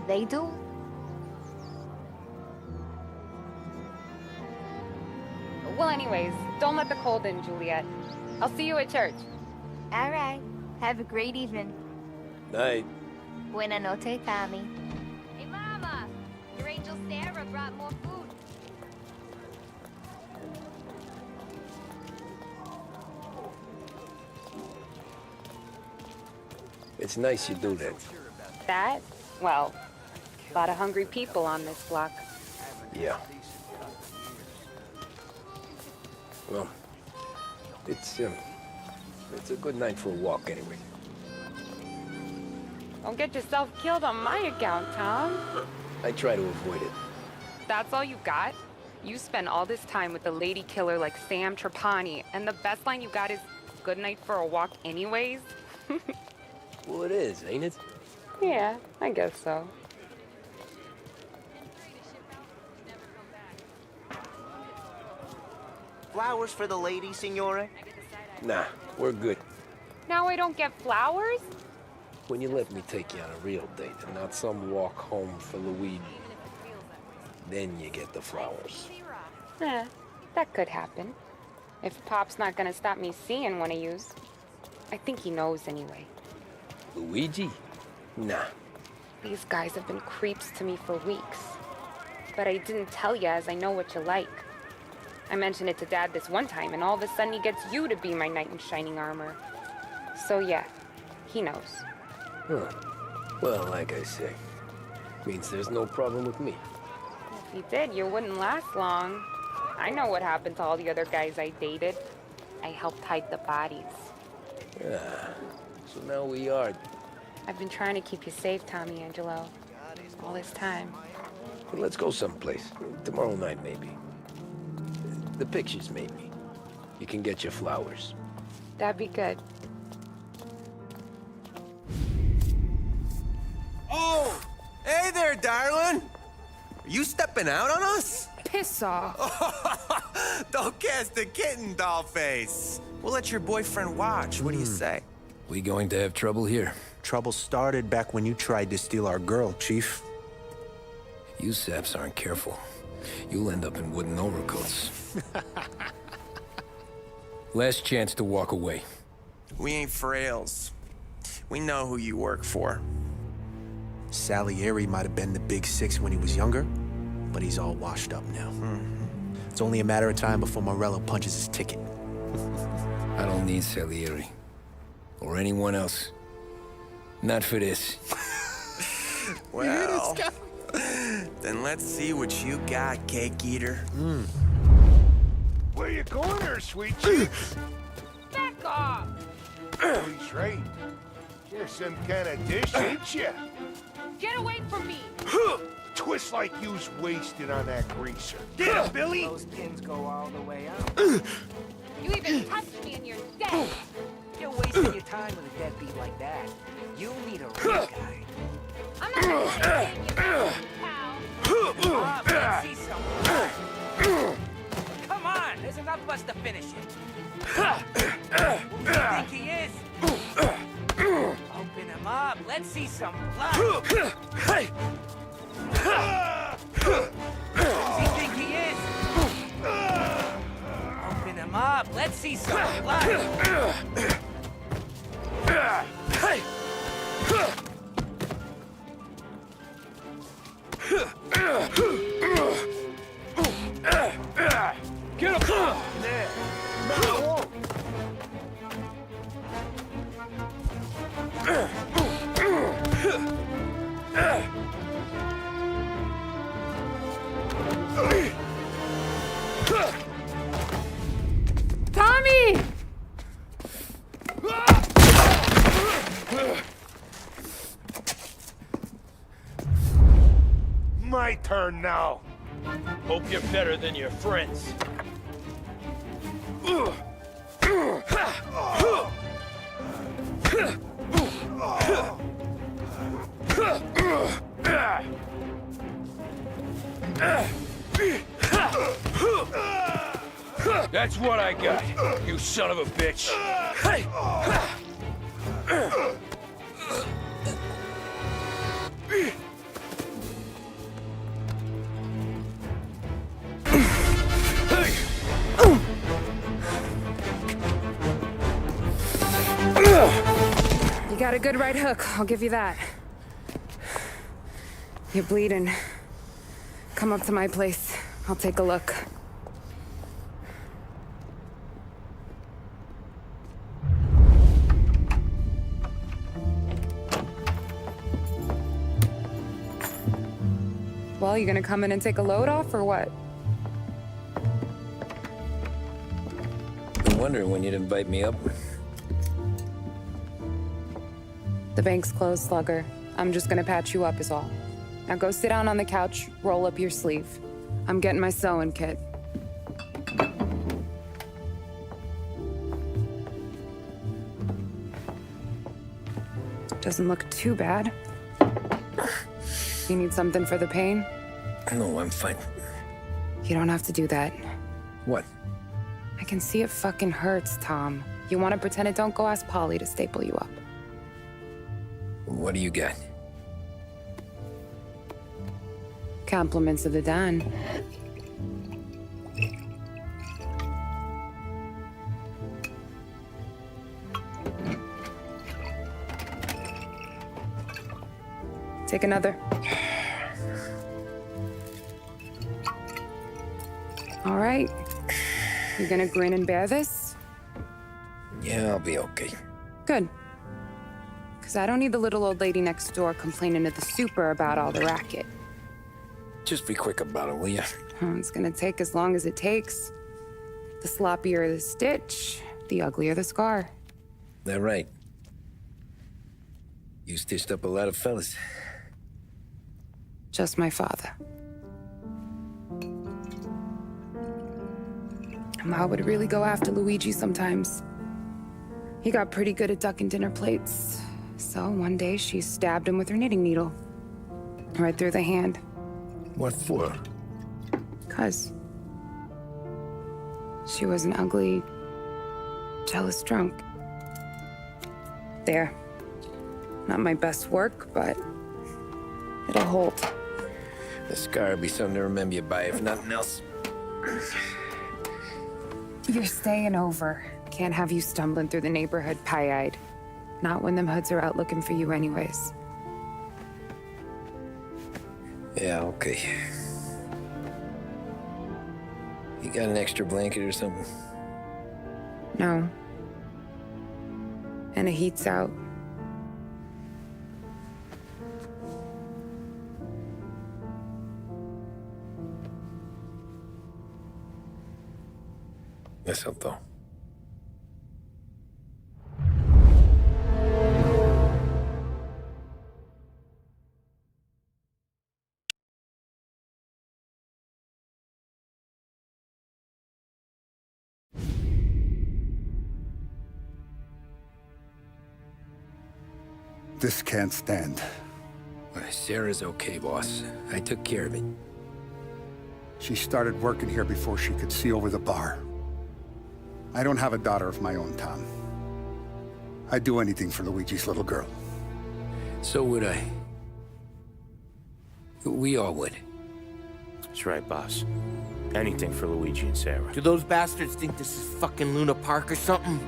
They do. Well, anyways, don't let the cold in, Juliet. I'll see you at church. All right. Have a great evening. Night. Buena noche, Tommy. Hey, Mama! Your angel Sarah brought more food. It's nice you do that. That? Well, a lot of hungry people on this block. Yeah. Well, it's a good night for a walk anyway. Don't get yourself killed on my account, Tom. I try to avoid it. That's all you got? You spend all this time with a lady killer like Sam Trapani, and the best line you got is, good night for a walk anyways? Well, it is, ain't it? Yeah, I guess so. Flowers for the lady, Signore? Nah, we're good. Now I don't get flowers? When you let me take you on a real date and not some walk home for Luigi. Then you get the flowers. That could happen. If Pop's not gonna stop me seeing one of yous. I think he knows anyway. Luigi? Nah. These guys have been creeps to me for weeks. But I didn't tell ya as I know what you like. I mentioned it to Dad this one time, and all of a sudden he gets you to be my knight in shining armor. So yeah, he knows. Huh. Well, like I say, means there's no problem with me. If he did, you wouldn't last long. I know what happened to all the other guys I dated. I helped hide the bodies. Yeah. So now we are. I've been trying to keep you safe, Tommy Angelo. All this time. Let's go someplace. Tomorrow night, maybe. The pictures, maybe. You can get your flowers. That'd be good. Oh! Hey there, darling! Are you stepping out on us? Piss off. Don't cast the kitten, dollface. We'll let your boyfriend watch. What do you say? We going to have trouble here? Trouble started back when you tried to steal our girl, Chief. You saps aren't careful. You'll end up in wooden overcoats. Last chance to walk away. We ain't frails. We know who you work for. Salieri might have been the big six when he was younger, but he's all washed up now. It's only a matter of time before Morello punches his ticket. I don't need Salieri. Or anyone else. Not for this. Well, then let's see what you got, cake eater. Where you going there, sweet cheeks? Back off! He's right. You're some kind of dish, ain't ya? Get away from me! Twist like you's wasted on that greaser. Get him, Billy! Those pins go all the way up. You even touched me and you're dead! You're wasting your time with a deadbeat like that. You need a real guy. I'm not gonna let you pal. Bob, let's see some blood. Come on, there's enough of us to finish it. Who do you think he is? Open him up, let's see some blood. Who does he think he is? Open him up, let's see some blood. Get him! There. No. Tommy! My turn now. Hope you're better than your friends. That's what I got, you son of a bitch. You got a good right hook, I'll give you that. You're bleeding. Come up to my place. I'll take a look. Well, you gonna come in and take a load off, or what? Been wondering when you'd invite me up. The bank's closed, Slugger. I'm just gonna patch you up is all. Now go sit down on the couch, roll up your sleeve. I'm getting my sewing kit. Doesn't look too bad. You need something for the pain? No, I'm fine. You don't have to do that. What? I can see it fucking hurts, Tom. You want to pretend it don't? Go ask Polly to staple you up. What do you got? Compliments of the Don. Take another. All right. You gonna grin and bear this? Yeah, I'll be okay. Good. Because I don't need the little old lady next door complaining to the super about all the racket. Just be quick about it, will ya? It's gonna take as long as it takes. The sloppier the stitch, the uglier the scar. That right. You stitched up a lot of fellas. Just my father. Ma would really go after Luigi sometimes. He got pretty good at ducking dinner plates. So one day she stabbed him with her knitting needle. Right through the hand. What for? 'Cause she was an ugly, jealous drunk. There. Not my best work, but it'll hold. The scar will be something to remember you by, if nothing else. You're staying over. Can't have you stumbling through the neighborhood pie-eyed. Not when them hoods are out looking for you anyways. Yeah, okay. You got an extra blanket or something? No. And the heat's out. Eso todo. This can't stand. Sarah's okay, boss. I took care of it. She started working here before she could see over the bar. I don't have a daughter of my own, Tom. I'd do anything for Luigi's little girl. So would I. We all would. That's right, boss. Anything for Luigi and Sarah. Do those bastards think this is fucking Luna Park or something?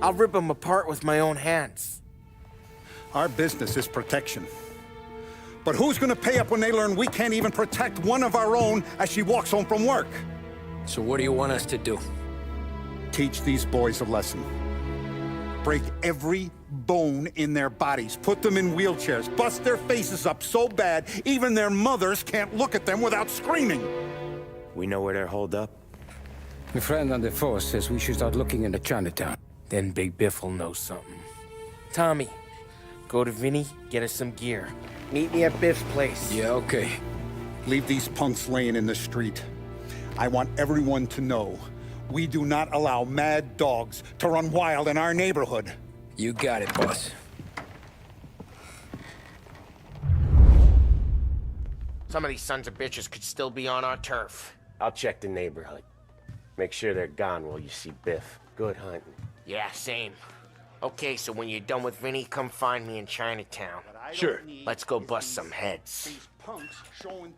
I'll rip them apart with my own hands. Our business is protection. But who's gonna pay up when they learn we can't even protect one of our own as she walks home from work? So what do you want us to do? Teach these boys a lesson. Break every bone in their bodies, put them in wheelchairs, bust their faces up so bad even their mothers can't look at them without screaming. We know where they're holed up? My friend on the force says we should start looking into Chinatown. Then Big Biff will know something. Tommy, go to Vinny, get us some gear. Meet me at Biff's place. Yeah, okay. Leave these punks laying in the street. I want everyone to know we do not allow mad dogs to run wild in our neighborhood. You got it, boss. Some of these sons of bitches could still be on our turf. I'll check the neighborhood. Make sure they're gone while you see Biff. Good hunting. Yeah, same. Okay, so when you're done with Vinny, come find me in Chinatown. Sure. Let's go bust some heads. These punks showing